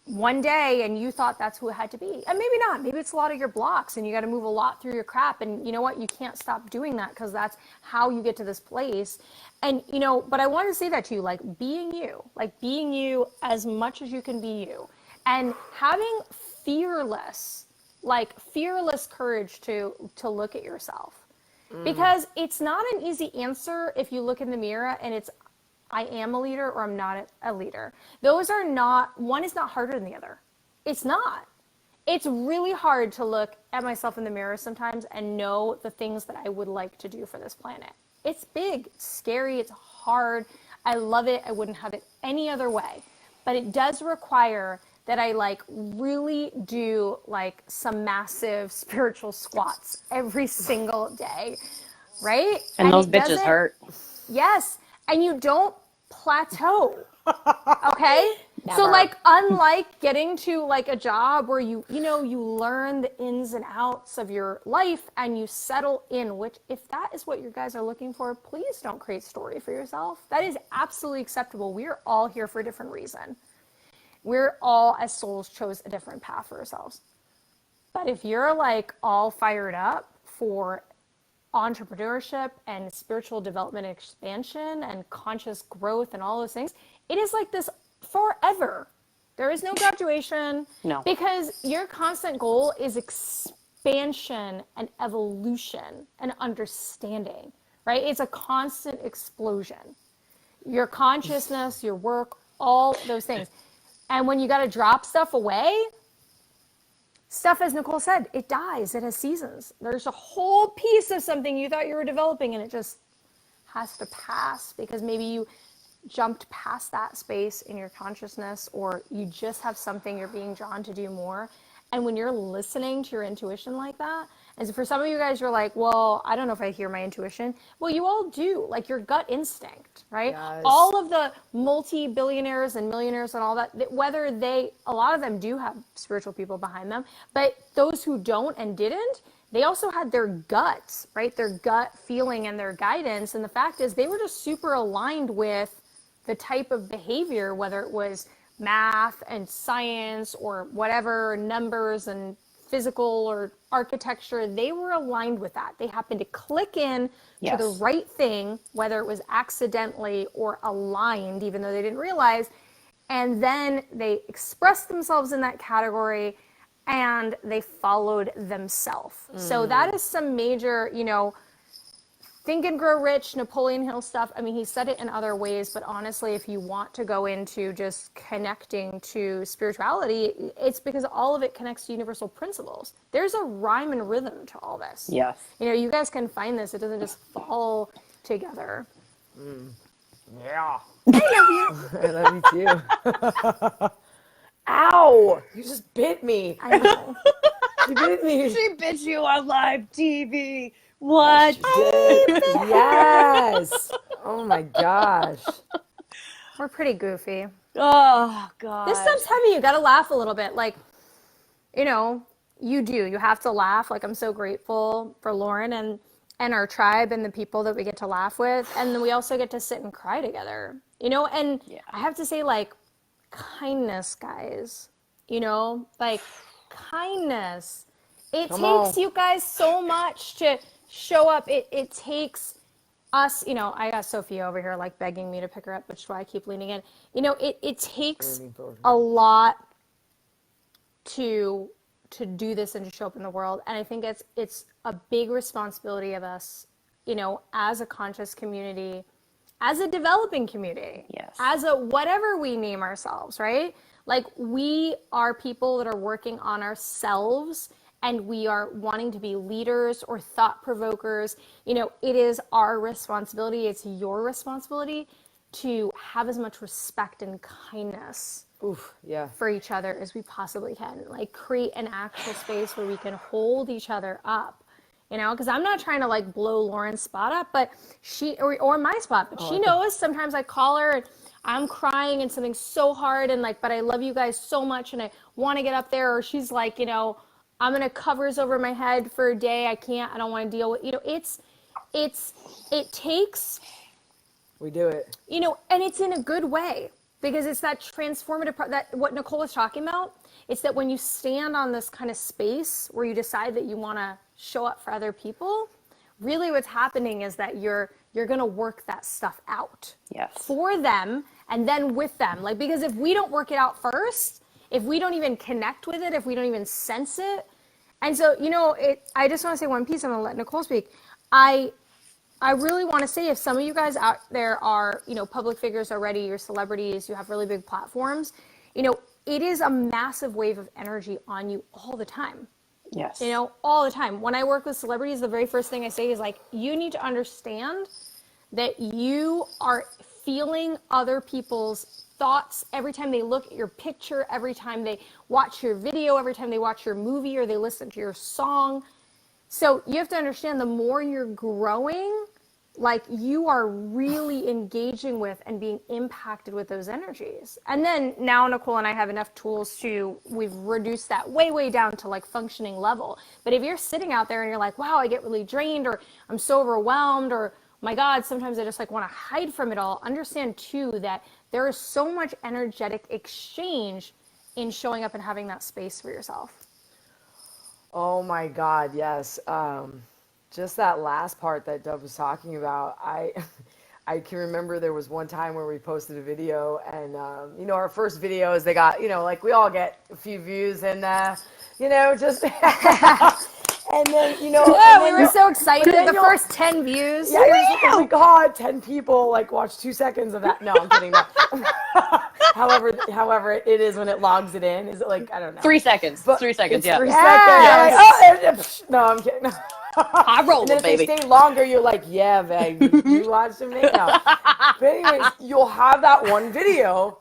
[SPEAKER 4] one day and you thought that's who it had to be. And maybe not. Maybe it's a lot of your blocks and you got to move a lot through your crap. And you know what? You can't stop doing that because that's how you get to this place. And, you know, but I want to say that to you, like being you as much as you can be you and having fearless courage to look at yourself, because it's not an easy answer if you look in the mirror and it's I am a leader or I'm not a leader. Those are not, one is not harder than the other. It's not. It's really hard to look at myself in the mirror sometimes and know the things that I would like to do for this planet. It's big, it's scary, it's hard. I love it. I wouldn't have it any other way. But it does require that I like really do like some massive spiritual squats every single day, right?
[SPEAKER 5] And those bitches hurt.
[SPEAKER 4] Yes, and you don't plateau, okay? So like unlike getting to like a job where you learn the ins and outs of your life and you settle in, which if that is what you guys are looking for, please don't create story for yourself. That is absolutely acceptable. We are all here for a different reason. We're all, as souls, chose a different path for ourselves. But if you're like all fired up for entrepreneurship and spiritual development and expansion and conscious growth and all those things, it is like this forever. There is no graduation.
[SPEAKER 5] No.
[SPEAKER 4] Because your constant goal is expansion and evolution and understanding, right? It's a constant explosion. Your consciousness, your work, all those things. And when you got to drop stuff away, stuff, as Nicole said, it dies. It has seasons. There's a whole piece of something you thought you were developing and it just has to pass because maybe you jumped past that space in your consciousness or you just have something you're being drawn to do more. And when you're listening to your intuition like that, and so for some of you guys, you're like, well, I don't know if I hear my intuition. Well, you all do, like your gut instinct, right?
[SPEAKER 2] Yes.
[SPEAKER 4] All of the multi-billionaires and millionaires and all that, whether a lot of them do have spiritual people behind them, but those who don't and didn't, they also had their guts, right? Their gut feeling and their guidance. And the fact is they were just super aligned with the type of behavior, whether it was math and science or whatever, numbers and physical or architecture, they were aligned with that. They happened to click in to the right thing, whether it was accidentally or aligned, even though they didn't realize. And then they expressed themselves in that category and they followed themselves. So that is some major, Think and Grow Rich, Napoleon Hill stuff. I mean, he said it in other ways, but honestly, if you want to go into just connecting to spirituality, it's because all of it connects to universal principles. There's a rhyme and rhythm to all this.
[SPEAKER 5] Yes.
[SPEAKER 4] You guys can find this. It doesn't just fall together.
[SPEAKER 2] Yeah.
[SPEAKER 4] I love you.
[SPEAKER 2] I love you too. Ow! You just bit me.
[SPEAKER 4] I know.
[SPEAKER 2] You bit me.
[SPEAKER 5] She bit you on live TV. What?
[SPEAKER 2] Yes. Oh my gosh.
[SPEAKER 4] We're pretty goofy.
[SPEAKER 5] Oh, God.
[SPEAKER 4] This stuff's heavy. You got to laugh a little bit. Like, you do. You have to laugh. Like, I'm so grateful for Lauren and our tribe and the people that we get to laugh with. And then we also get to sit and cry together. you know, and
[SPEAKER 5] Yeah.
[SPEAKER 4] I have to say, like, kindness, guys, you know, like, kindness. It
[SPEAKER 2] Come on.
[SPEAKER 4] takes you guys so much to show up. It takes us, you know, I got Sophia over here like begging me to pick her up, which is why I keep leaning in. You know, it takes
[SPEAKER 2] Leaning forward.
[SPEAKER 4] a lot to do this and to show up in the world. And I think it's a big responsibility of us, you know, as a conscious community, as a developing community,
[SPEAKER 5] Yes.
[SPEAKER 4] as a whatever we name ourselves, right? Like, we are people that are working on ourselves, and we are wanting to be leaders or thought provokers. You know, it is our responsibility, it's your responsibility to have as much respect and kindness
[SPEAKER 2] Oof, yeah.
[SPEAKER 4] for each other as we possibly can. Like, create an actual space where we can hold each other up. You know, because I'm not trying to like blow Lauren's spot up, but she, or my spot, but she knows sometimes I call her and I'm crying and something so hard and like, but I love you guys so much and I want to get up there. Or she's like, you know, I'm going to covers over my head for a day. I can't, I don't want to deal with, you know, it takes,
[SPEAKER 2] We do it.
[SPEAKER 4] you know, and it's in a good way, because it's that transformative part, that what Nicole was talking about. It's that when you stand on this kind of space where you decide that you want to show up for other people, really what's happening is that you're going to work that stuff out
[SPEAKER 5] Yes.
[SPEAKER 4] for them and then with them. Like, because if we don't work it out first, if we don't even connect with it, if we don't even sense it. And so, you know, I just want to say one piece. I'm going to let Nicole speak. I really want to say, if some of you guys out there are, you know, public figures already, you're celebrities, you have really big platforms, you know, it is a massive wave of energy on you all the time.
[SPEAKER 5] Yes.
[SPEAKER 4] You know, all the time. When I work with celebrities, the very first thing I say is like, you need to understand that you are feeling other people's thoughts every time they look at your picture, every time they watch your video, every time they watch your movie or they listen to your song. So you have to understand, the more you're growing, like, you are really engaging with and being impacted with those energies. And then now Nicole and I have enough tools we've reduced that way, way down to like functioning level. But if you're sitting out there and you're like, wow, I get really drained, or I'm so overwhelmed, or my God, sometimes I just like want to hide from it all, understand too that there is so much energetic exchange in showing up and having that space for yourself.
[SPEAKER 2] Oh my God, yes. Just that last part that Dove was talking about, I can remember there was one time where we posted a video, and you know, our first videos, they got, you know, like we all get a few views, and you know, just and then, you know,
[SPEAKER 4] Yeah, we were so excited. The first 10 views.
[SPEAKER 2] yeah, you're just like, oh my God, 10 people like watch 2 seconds of that. No, I'm kidding. No. However, it is when it logs it in. Is it like, I don't know.
[SPEAKER 5] 3 seconds.
[SPEAKER 2] But
[SPEAKER 5] 3 seconds.
[SPEAKER 2] it's
[SPEAKER 5] Yeah.
[SPEAKER 2] 3
[SPEAKER 4] Yes.
[SPEAKER 2] seconds. You're like, oh, no, I'm kidding.
[SPEAKER 5] I roll
[SPEAKER 2] And then
[SPEAKER 5] it,
[SPEAKER 2] if
[SPEAKER 5] baby.
[SPEAKER 2] they stay longer, you're like, yeah, baby, you watched them. No. But anyways, you'll have that one video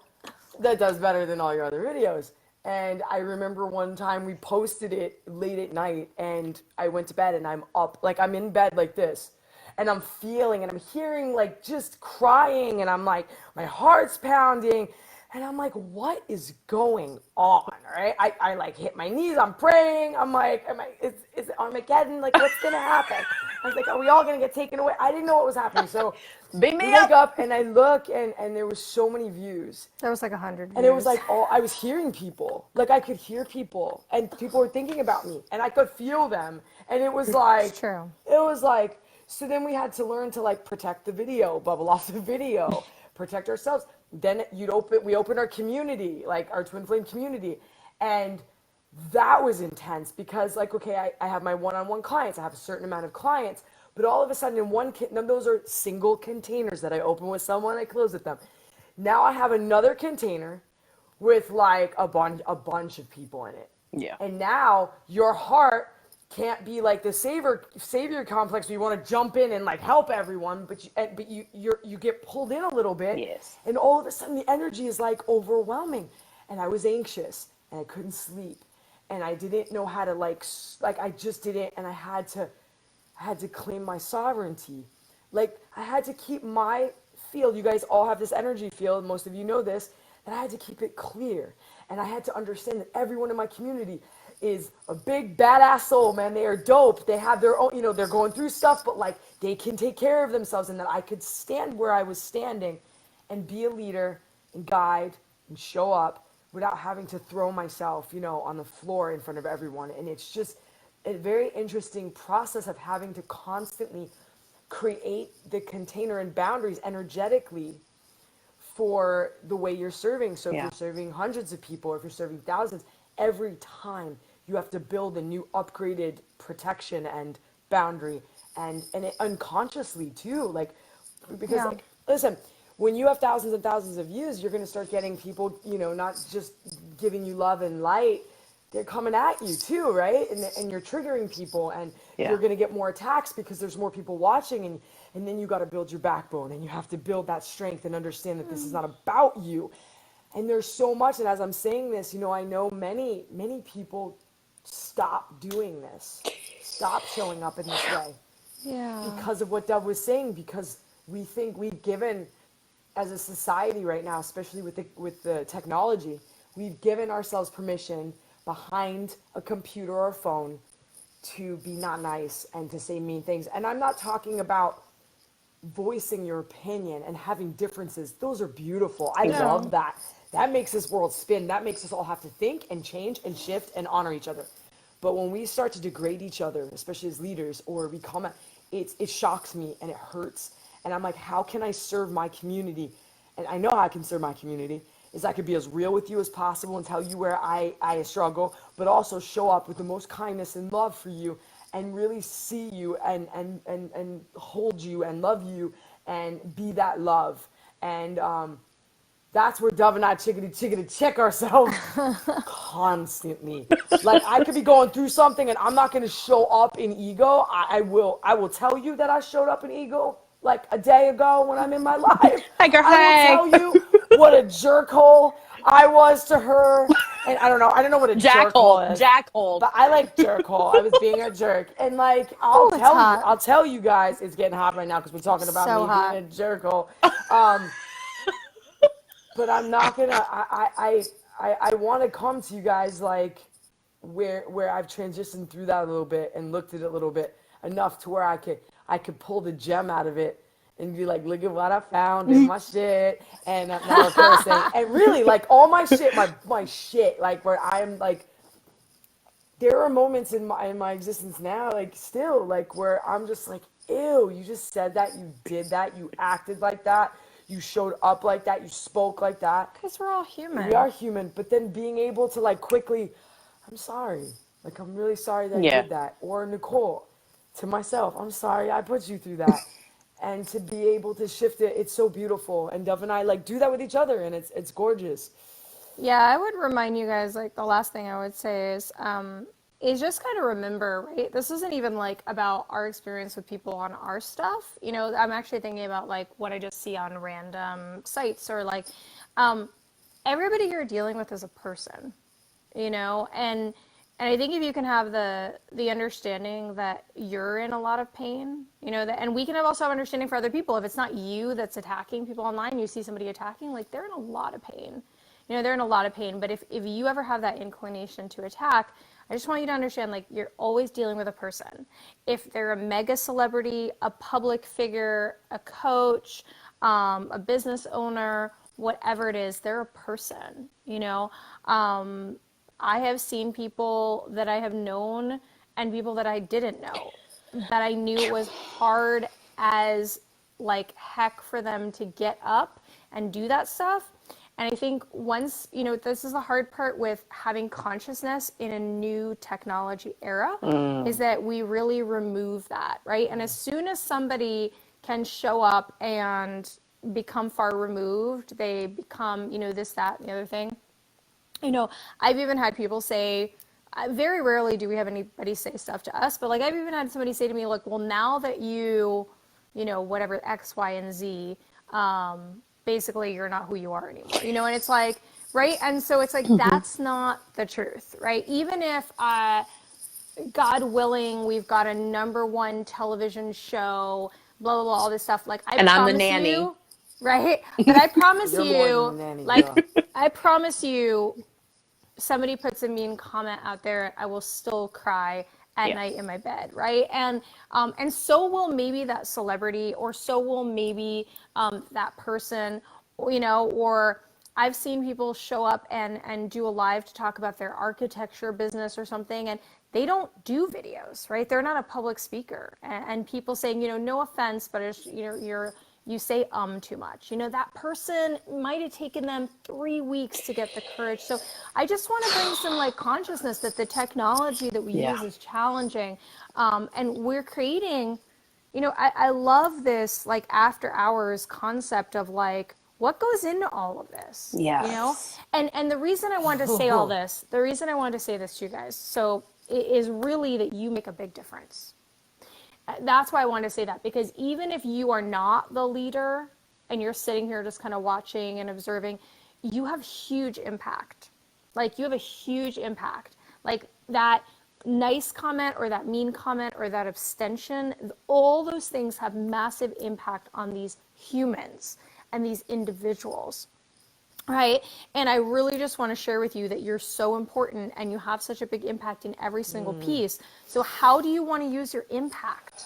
[SPEAKER 2] that does better than all your other videos. And I remember one time we posted it late at night, and I went to bed, and I'm up, like I'm in bed like this, and I'm feeling, and I'm hearing like just crying, and I'm like, my heart's pounding. And I'm like, what is going on? Right? I like hit my knees. I'm praying. I'm like, is it Armageddon? Like, what's going to happen? I was like, are we all going to get taken away? I didn't know what was happening. So
[SPEAKER 5] Beat
[SPEAKER 2] we
[SPEAKER 5] me
[SPEAKER 2] wake
[SPEAKER 5] up.
[SPEAKER 2] up and I look, and there was so many views.
[SPEAKER 4] There was like 100 views.
[SPEAKER 2] And it was like, oh, I was hearing people. Like, I could hear people, and people were thinking about me, and I could feel them. And it was like,
[SPEAKER 4] It's true.
[SPEAKER 2] it was like, so then we had to learn to like protect the video, bubble off the video, protect ourselves. Then we opened our community, like our Twin Flame community. And that was intense because, like, okay, I have my one-on-one clients. I have a certain amount of clients. But all of a sudden, those are single containers that I open with someone, I close with them. Now I have another container with like a bunch of people in it.
[SPEAKER 5] Yeah.
[SPEAKER 2] And now your heart can't be like the savior complex where you want to jump in and like help everyone, but you get pulled in a little bit.
[SPEAKER 5] Yes.
[SPEAKER 2] And all of a sudden the energy is like overwhelming, and I was anxious and I couldn't sleep, and I didn't know how to like I just didn't, and I had to claim my sovereignty. Like, I had to keep my field. You guys all have this energy field. Most of you know this. And I had to keep it clear. And I had to understand that everyone in my community is a big badass soul, man. They are dope. They have their own, you know, they're going through stuff, but like they can take care of themselves, and that I could stand where I was standing and be a leader and guide and show up without having to throw myself, on the floor in front of everyone. And it's just a very interesting process of having to constantly create the container and boundaries energetically for the way you're serving. So if you're serving hundreds of people, or if you're serving thousands, every time you have to build a new upgraded protection and boundary, and it unconsciously too, like, because like, listen, when you have thousands and thousands of views, you're going to start getting people, not just giving you love and light, they're coming at you too, right? And you're triggering people, and you're going to get more attacks because there's more people watching, and then you got to build your backbone, and you have to build that strength and understand that this is not about you. And there's so much, and as I'm saying this, I know many people stop doing this, stop showing up in this way, because of what Dove was saying, because we think we've given, as a society right now, especially with the technology, we've given ourselves permission behind a computer or a phone to be not nice and to say mean things. And I'm not talking about voicing your opinion and having differences. Those are beautiful. I love that. That makes this world spin. That makes us all have to think and change and shift and honor each other. But when we start to degrade each other, especially as leaders, or we comment, it shocks me and it hurts. And I'm like, how can I serve my community? And I know how I can serve my community is I could be as real with you as possible and tell you where I struggle, but also show up with the most kindness and love for you, and really see you and hold you and love you and be that love. And that's where Dove and I chickadee check ourselves constantly. Like, I could be going through something and I'm not going to show up in ego. I will tell you that I showed up in ego like a day ago when I'm in my life.
[SPEAKER 5] Like her
[SPEAKER 2] I will tell you what a jerkhole I was to her. And I don't know what a jerkhole is.
[SPEAKER 5] Jackhole.
[SPEAKER 2] But I like jerkhole. I was being a jerk. And like, I'll tell you guys, it's getting hot right now because we're talking about
[SPEAKER 4] So
[SPEAKER 2] me
[SPEAKER 4] hot.
[SPEAKER 2] being a jerkhole. But I'm not gonna. I want to come to you guys like where I've transitioned through that a little bit and looked at it a little bit enough to where I could pull the gem out of it and be like, look at what I found in my shit, and I'm not a person. And really, like, all my shit, my shit, like, where I'm like, there are moments in my existence now, like, still, like, where I'm just like, ew, you just said that, you did that, you acted like that, you showed up like that, you spoke like that.
[SPEAKER 4] Because we're all human.
[SPEAKER 2] We are human, but then being able to, like, quickly, I'm sorry. Like, I'm really sorry that I did that. Or Nicole, to myself, I'm sorry I put you through that. And to be able to shift it, it's so beautiful. And Dove and I, like, do that with each other, and it's gorgeous.
[SPEAKER 4] Yeah, I would remind you guys, like, the last thing I would say is just kind of remember, right? This isn't even like about our experience with people on our stuff. I'm actually thinking about like what I just see on random sites, or like everybody you're dealing with is a person, and I think if you can have the understanding that you're in a lot of pain, and we can also have understanding for other people. If it's not you that's attacking people online, you see somebody attacking, like, they're in a lot of pain. They're in a lot of pain. But if you ever have that inclination to attack, I just want you to understand, like, you're always dealing with a person. If they're a mega celebrity, a public figure, a coach, a business owner, whatever it is, they're a person, I have seen people that I have known and people that I didn't know, that I knew was hard as like heck for them to get up and do that stuff. And I think once, this is the hard part with having consciousness in a new technology era, is that we really remove that, right? And as soon as somebody can show up and become far removed, they become, this, that, and the other thing. I've even had people say, very rarely do we have anybody say stuff to us, but like, I've even had somebody say to me, look, well, now that whatever X, Y, and Z, basically you're not who you are anymore, and it's like, right? And so it's like, that's not the truth, right? Even if, God willing, we've got a #1 television show, blah, blah, blah, all this stuff. Like,
[SPEAKER 5] And I'm the nanny.
[SPEAKER 4] you, right? But I promise
[SPEAKER 2] You're
[SPEAKER 4] you,
[SPEAKER 2] more than a nanny,
[SPEAKER 4] like,
[SPEAKER 2] girl.
[SPEAKER 4] I promise you, somebody puts a mean comment out there, I will still cry at night in my bed, right? And so will maybe that celebrity, or so will maybe that person, or I've seen people show up and do a live to talk about their architecture business or something, and they don't do videos, right? They're not a public speaker. And people saying, no offense, but it's, you say too much. That person might have taken them 3 weeks to get the courage. So I just want to bring some like consciousness that the technology that we use is challenging. And we're creating, I love this like after hours concept of like, what goes into all of this,
[SPEAKER 5] Yes.
[SPEAKER 4] And the reason I wanted to say all this, the reason I wanted to say this to you guys, so it is really that you make a big difference. That's why I wanted to say that, because even if you are not the leader and you're sitting here just kind of watching and observing, you have huge impact. Like you have a huge impact. Like that nice comment or that mean comment or that abstention, all those things have massive impact on these humans and these individuals, right? And I really just want to share with you that you're so important and you have such a big impact in every single piece. So how do you want to use your impact,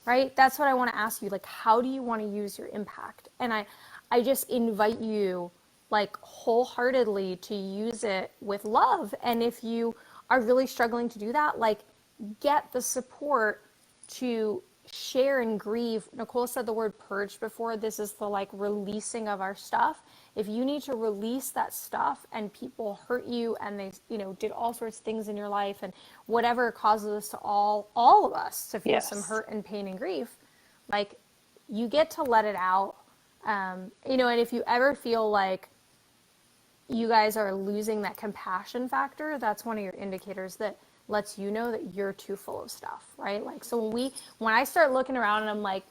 [SPEAKER 4] right? That's what I want to ask you. Like, how do you want to use your impact? And I just invite you like wholeheartedly to use it with love. And if you are really struggling to do that, like get the support to share and grieve. Nicole said the word purge before. This is the like releasing of our stuff. If you need to release that stuff and people hurt you and they, did all sorts of things in your life and whatever causes us to all of us to feel some hurt and pain and grief, like you get to let it out. And if you ever feel like you guys are losing that compassion factor, that's one of your indicators that lets you know that you're too full of stuff, right? Like, so when I start looking around and I'm like,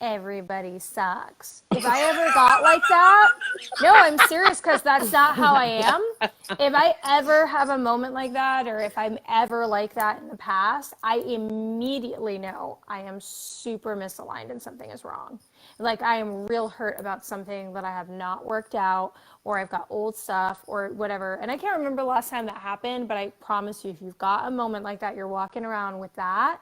[SPEAKER 4] everybody sucks. If I ever got like that, no, I'm serious, because that's not how I am. If I ever have a moment like that, or if I'm ever like that in the past, I immediately know I am super misaligned and something is wrong. Like I am real hurt about something that I have not worked out, or I've got old stuff or whatever. And I can't remember the last time that happened, but I promise you, if you've got a moment like that, you're walking around with that,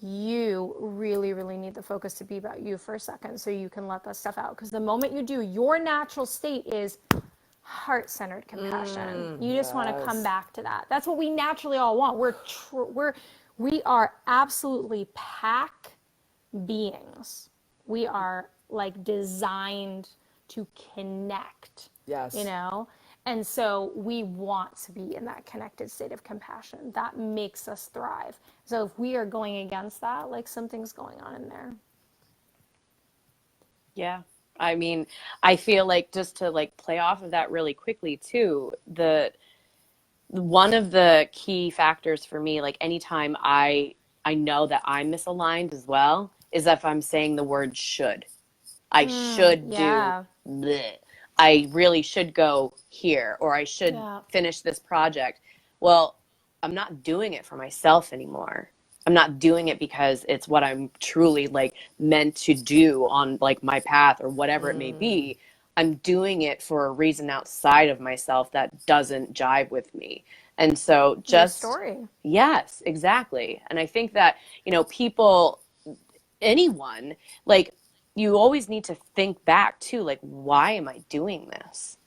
[SPEAKER 4] you really, really need the focus to be about you for a second so you can let that stuff out. Because the moment you do, your natural state is heart-centered compassion. You just want to come back to that. That's what we naturally all want. We are absolutely pack beings. We are like designed to connect.
[SPEAKER 2] Yes.
[SPEAKER 4] And so we want to be in that connected state of compassion. That makes us thrive. So if we are going against that, like something's going on in there.
[SPEAKER 5] Yeah. I mean, I feel like, just to like play off of that really quickly too, one of the key factors for me, like anytime I know that I'm misaligned as well, is if I'm saying the word should. I should do bleh. I really should go here, or I should finish this project. Well, I'm not doing it for myself anymore. I'm not doing it because it's what I'm truly like meant to do on like my path or whatever it may be. I'm doing it for a reason outside of myself that doesn't jive with me. And so just
[SPEAKER 4] Your story.
[SPEAKER 5] Yes, exactly. And I think that, people, anyone, like, you always need to think back too, like, why am I doing this?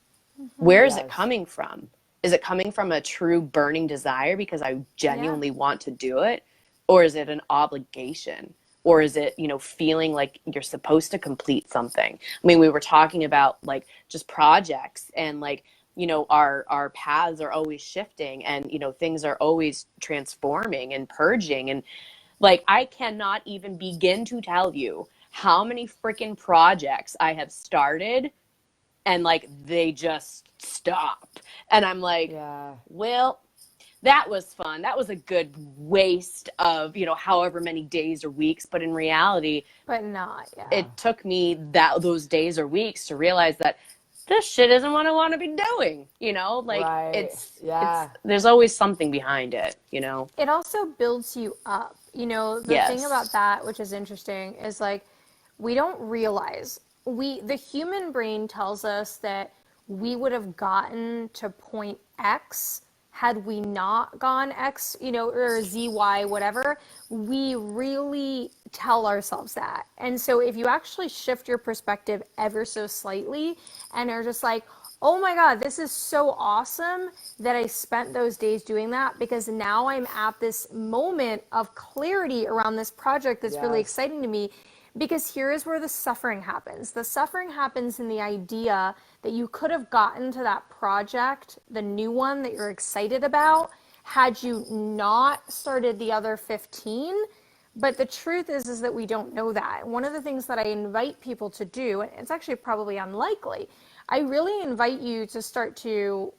[SPEAKER 5] Where is it coming from? Is it coming from a true burning desire because I genuinely want to do it? Or is it an obligation? Or is it, feeling like you're supposed to complete something? I mean, we were talking about like just projects and like, our paths are always shifting and, things are always transforming and purging. And like, I cannot even begin to tell you how many freaking projects I have started and like they just stop. And I'm like, well, that was fun. That was a good waste of, however many days or weeks. But in reality, it took me those days or weeks to realize that this shit isn't what I want to be doing. Like it's there's always something behind it,
[SPEAKER 4] It also builds you up. The thing about that, which is interesting, is like we don't realize the human brain tells us that we would have gotten to point X had we not gone X, or Z, Y, whatever. We really tell ourselves that. And so if you actually shift your perspective ever so slightly and are just like, oh my God, this is so awesome that I spent those days doing that, because now I'm at this moment of clarity around this project that's really exciting to me. Because here is where the suffering happens. The suffering happens in the idea that you could have gotten to that project, the new one that you're excited about, had you not started the other 15. But the truth is that we don't know that. One of the things that I invite people to do, and it's actually probably unlikely, I really invite you to start to,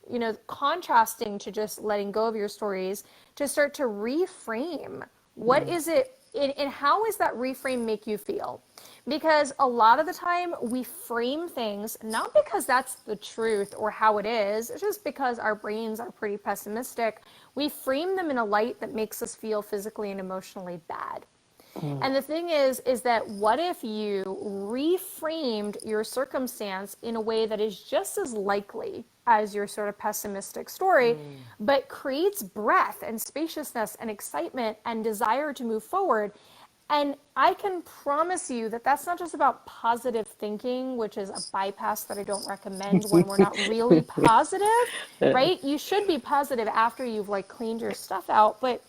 [SPEAKER 4] contrasting to just letting go of your stories, to start to reframe. What is it, and how does that reframe make you feel? Because a lot of the time we frame things, not because that's the truth or how it is, it's just because our brains are pretty pessimistic. We frame them in a light that makes us feel physically and emotionally bad. And the thing is that what if you reframed your circumstance in a way that is just as likely as your sort of pessimistic story, but creates breadth and spaciousness and excitement and desire to move forward? And I can promise you that that's not just about positive thinking, which is a bypass that I don't recommend when we're not really positive, right? You should be positive after you've cleaned your stuff out. But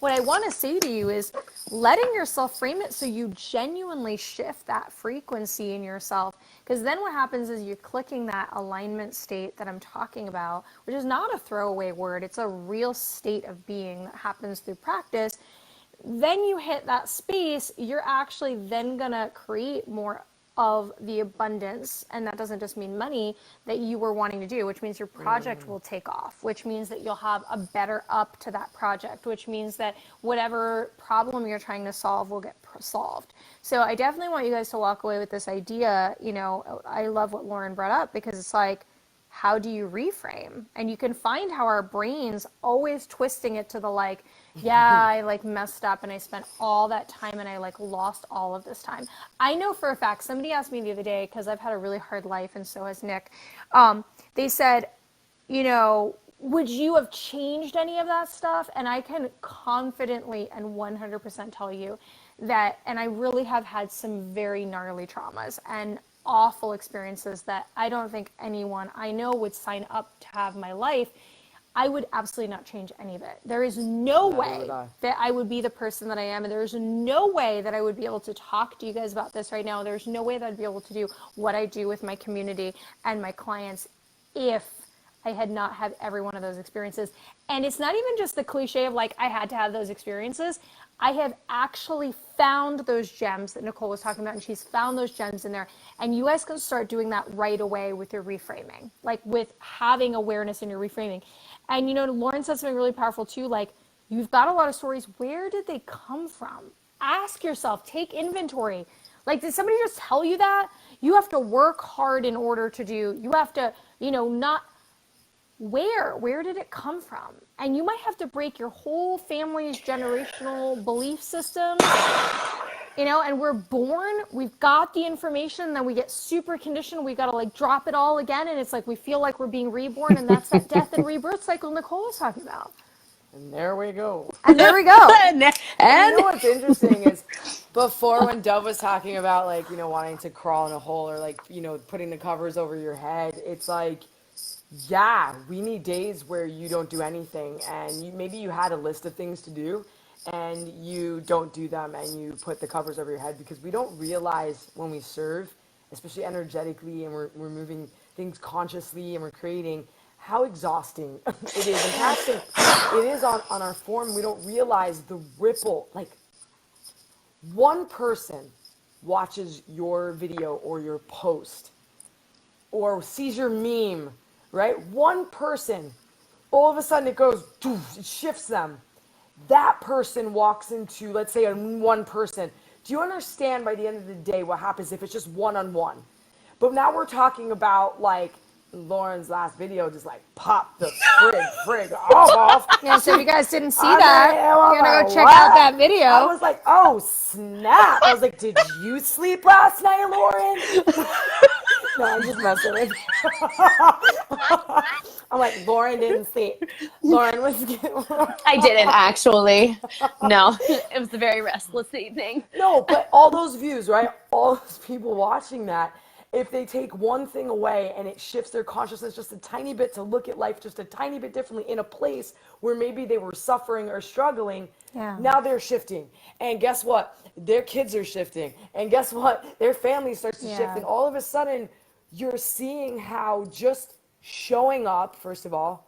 [SPEAKER 4] what I want to say to you is letting yourself frame it so you genuinely shift that frequency in yourself. Because then what happens is you're clicking that alignment state that I'm talking about, which is not a throwaway word. It's a real state of being that happens through practice. Then you hit that space, you're actually then going to create more of the abundance, and that doesn't just mean money, that you were wanting to do, which means your project will take off, which means that you'll have a better up to that project, which means that whatever problem you're trying to solve will get solved. So I definitely want you guys to walk away with this idea. I love what Lauren brought up, because it's like, how do you reframe? And you can find how our brains always twisting it to the I messed up and I spent all that time and I lost all of this time. I know for a fact, somebody asked me the other day, because I've had a really hard life and so has Nick. They said, would you have changed any of that stuff? And I can confidently and 100% tell you that, and I really have had some very gnarly traumas and awful experiences that I don't think anyone I know would sign up to have my life. I would absolutely not change any of it. There is no way that I would be the person that I am, and there is no way that I would be able to talk to you guys about this right now. There's no way that I'd be able to do what I do with my community and my clients if I had not had every one of those experiences. And it's not even just the cliche of I had to have those experiences. I have actually found those gems that Nicole was talking about, and she's found those gems in there. And you guys can start doing that right away with your reframing, with having awareness in your reframing. And, Lauren said something really powerful too, you've got a lot of stories. Where did they come from? Ask yourself, take inventory. Did somebody just tell you that? You have to work hard in order to do, you have to, not, where did it come from? And you might have to break your whole family's generational belief systems, and we're born, we've got the information, and then we get super conditioned, we got to drop it all again, and it's we feel like we're being reborn, and that's that death and rebirth cycle Nicole was talking about.
[SPEAKER 2] And there we go.
[SPEAKER 4] And there we go.
[SPEAKER 2] And what's interesting is, before, when Dove was talking about wanting to crawl in a hole, or putting the covers over your head, it's we need days where you don't do anything, and maybe you had a list of things to do and you don't do them, and you put the covers over your head, because we don't realize when we serve, especially energetically, and we're moving things consciously, and we're creating, how exhausting it is and taxing it is on our form. We don't realize the ripple. One person watches your video or your post or sees your meme, right? One person, all of a sudden it goes, it shifts them. That person walks into, let's say, one person. Do you understand by the end of the day what happens if it's just one-on-one? But now we're talking about Lauren's last video, just pop the frig off.
[SPEAKER 4] Yeah, so if you guys didn't see that, you're gonna go check out that video.
[SPEAKER 2] I was oh snap. I was did you sleep last night, Lauren? No, I'm just messing with you. I'm like, Lauren didn't see. Lauren was
[SPEAKER 5] I didn't actually. No, it was a very restless evening.
[SPEAKER 2] No, but all those views, right? All those people watching that, if they take one thing away and it shifts their consciousness just a tiny bit to look at life just a tiny bit differently in a place where maybe they were suffering or struggling,
[SPEAKER 4] Yeah.
[SPEAKER 2] now they're shifting. And guess what? Their kids are shifting. And guess what? Their family starts to shift.
[SPEAKER 4] Yeah.
[SPEAKER 2] And all of a sudden, you're seeing how just showing up, first of all,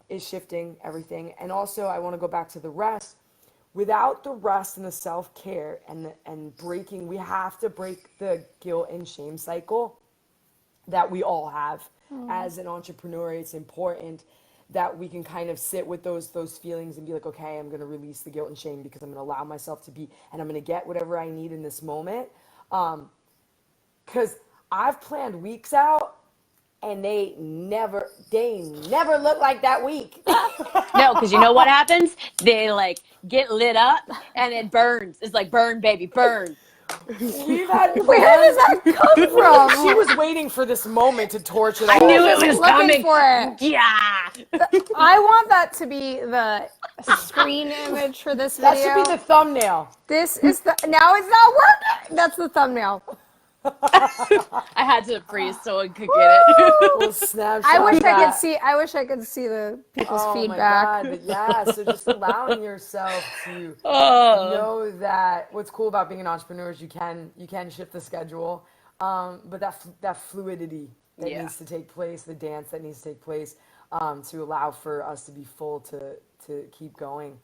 [SPEAKER 2] is shifting everything. And also, I want to go back to the rest. Without the rest and the self-care and breaking, we have to break the guilt and shame cycle that we all have. As an entrepreneur, it's important that we can kind of sit with those feelings and be like, okay, I'm going to release the guilt and shame because I'm going to allow myself to be, and I'm going to get whatever I need in this moment. Because I've planned weeks out and they never look like that week.
[SPEAKER 5] No, because you know what happens? They like get lit up and it burns. It's like burn, baby, burn.
[SPEAKER 2] We've had
[SPEAKER 4] Where does that come from?
[SPEAKER 2] She was waiting for this moment to torch it all.
[SPEAKER 5] I knew it was
[SPEAKER 4] looking
[SPEAKER 5] coming.
[SPEAKER 4] for it.
[SPEAKER 5] Yeah.
[SPEAKER 4] I want that to be the screen image for this video.
[SPEAKER 2] That should be the thumbnail.
[SPEAKER 4] This is the, now it's not working. That's the thumbnail.
[SPEAKER 5] I had to freeze so I could get it.
[SPEAKER 2] We'll snapshot
[SPEAKER 4] I wish I
[SPEAKER 2] that.
[SPEAKER 4] could see the people's
[SPEAKER 2] Oh
[SPEAKER 4] feedback.
[SPEAKER 2] my God, but yeah, so just allowing yourself to know that what's cool about being an entrepreneur is you can shift the schedule, but that fluidity that
[SPEAKER 5] Yeah.
[SPEAKER 2] needs to take place, the dance that needs to take place, to allow for us to be full to keep going,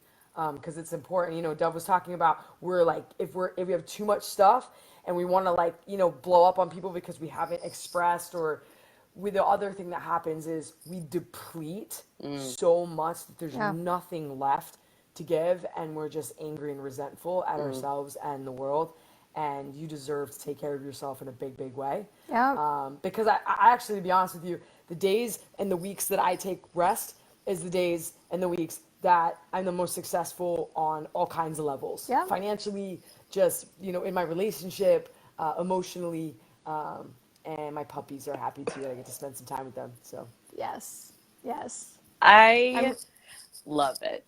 [SPEAKER 2] because it's important. You know, Dove was talking about we're like if we have too much stuff and we want to like blow up on people because we haven't expressed, or with the other thing that happens is we deplete so much that there's nothing left to give, and we're just angry and resentful at ourselves and the world. And you deserve to take care of yourself in a big, big way.
[SPEAKER 4] Yeah.
[SPEAKER 2] Because I actually, to be honest with you, the days and the weeks that I take rest is the days and the weeks that I'm the most successful on all kinds of levels.
[SPEAKER 4] Yeah.
[SPEAKER 2] Financially, just, in my relationship, emotionally, and my puppies are happy too that I get to spend some time with them. So
[SPEAKER 4] Yes. Yes.
[SPEAKER 5] I love it.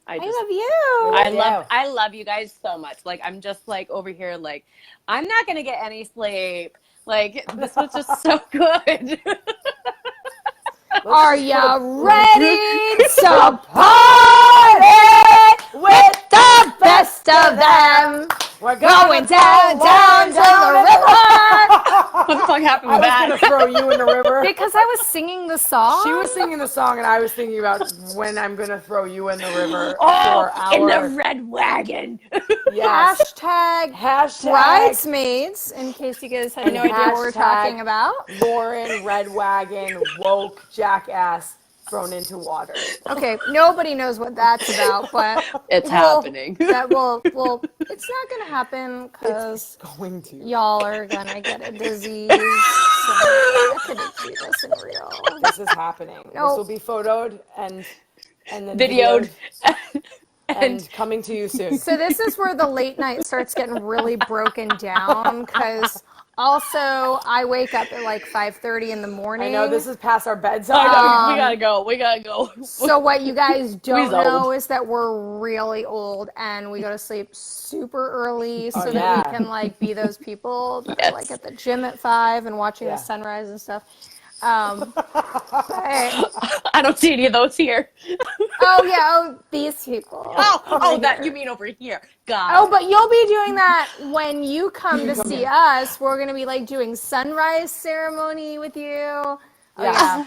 [SPEAKER 4] I love you.
[SPEAKER 5] I love you guys so much. Like I'm just like over here like I'm not gonna get any sleep. Like this was just so good.
[SPEAKER 4] Are you ready to party with the best of them?
[SPEAKER 2] we're
[SPEAKER 4] Going down to the river.
[SPEAKER 5] What the fuck happened
[SPEAKER 2] I
[SPEAKER 5] with
[SPEAKER 2] was
[SPEAKER 5] that?
[SPEAKER 2] gonna throw you in the river.
[SPEAKER 4] Because I was singing the song.
[SPEAKER 2] She was singing the song, and I was thinking about when I'm gonna throw you in the river
[SPEAKER 5] Oh,
[SPEAKER 2] for our
[SPEAKER 5] in the red wagon.
[SPEAKER 2] yes.
[SPEAKER 4] Hashtag bridesmaids, in case you guys had no idea what we're talking about.
[SPEAKER 2] Lauren Red Wagon woke jackass thrown into water.
[SPEAKER 4] Okay, nobody knows what that's about, but
[SPEAKER 5] It's happening.
[SPEAKER 4] That will. It's not gonna happen because
[SPEAKER 2] Going to.
[SPEAKER 4] y'all are gonna get a disease. So I couldn't see this in real.
[SPEAKER 2] This is happening.
[SPEAKER 4] No.
[SPEAKER 2] This will be photoed and then
[SPEAKER 5] Videoed.
[SPEAKER 2] and coming to you soon.
[SPEAKER 4] So this is where the late night starts getting really broken down because also I wake up at like 5:30 in the morning.
[SPEAKER 2] I know this is past our
[SPEAKER 5] I
[SPEAKER 2] bedtime.
[SPEAKER 5] know, we gotta go.
[SPEAKER 4] So what you guys don't
[SPEAKER 5] We's old.
[SPEAKER 4] know is that we're really old and we go to sleep super early so that
[SPEAKER 2] yeah.
[SPEAKER 4] we can like be those people that
[SPEAKER 5] Yes.
[SPEAKER 4] are like at the gym at 5 and watching
[SPEAKER 2] Yeah.
[SPEAKER 4] the sunrise and stuff. But-
[SPEAKER 5] I don't see any of those here.
[SPEAKER 4] these people.
[SPEAKER 5] Oh, that you mean over here. God.
[SPEAKER 4] Oh, but you'll be doing that when you come to see us. We're gonna be like doing sunrise ceremony with you. Oh, yeah.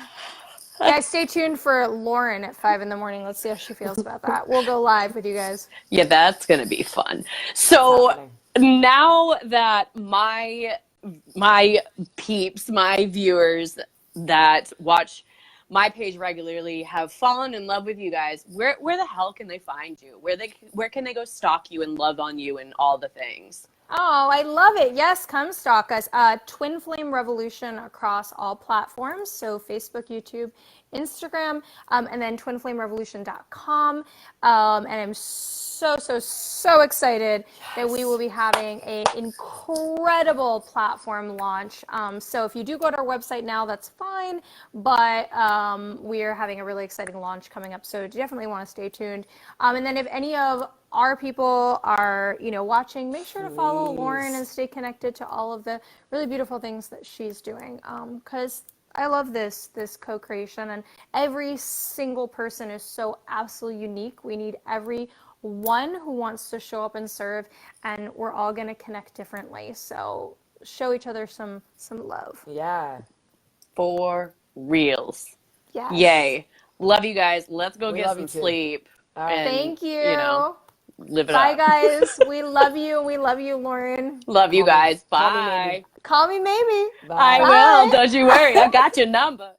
[SPEAKER 4] Guys, stay tuned for Lauren at 5 in the morning. Let's see how she feels about that. We'll go live with you guys.
[SPEAKER 5] Yeah, that's gonna be fun. So now that my peeps, my viewers that watch my page regularly have fallen in love with you guys, where the hell can they find you? Where can they go stalk you and love on you and all the things?
[SPEAKER 4] Oh, I love it. Yes, come stalk us. Twin Flame Revolution across all platforms. So Facebook, YouTube, Instagram, and then twinflamerevolution.com. And I'm so excited that we will be having an incredible platform launch. So if you do go to our website now, that's fine, but we are having a really exciting launch coming up, so definitely want to stay tuned. And then if any of our people are, watching, make sure to follow Lauren and stay connected to all of the really beautiful things that she's doing, because I love this co-creation, and every single person is so absolutely unique. We need every one who wants to show up and serve, and we're all going to connect differently. So show each other some love.
[SPEAKER 2] Yeah.
[SPEAKER 5] For reals.
[SPEAKER 4] Yes.
[SPEAKER 5] Yay. Love you guys. Let's go
[SPEAKER 2] We
[SPEAKER 5] get
[SPEAKER 2] love
[SPEAKER 5] some
[SPEAKER 2] you too.
[SPEAKER 5] sleep.
[SPEAKER 2] All right.
[SPEAKER 5] And,
[SPEAKER 4] Thank you.
[SPEAKER 5] Live it
[SPEAKER 4] Bye,
[SPEAKER 5] up.
[SPEAKER 4] guys. We love you. We love you, Lauren.
[SPEAKER 5] Love you guys.
[SPEAKER 2] Call me
[SPEAKER 5] Bye.
[SPEAKER 2] maybe.
[SPEAKER 4] Call me maybe.
[SPEAKER 2] Bye.
[SPEAKER 5] I will. Don't you worry. I got your number.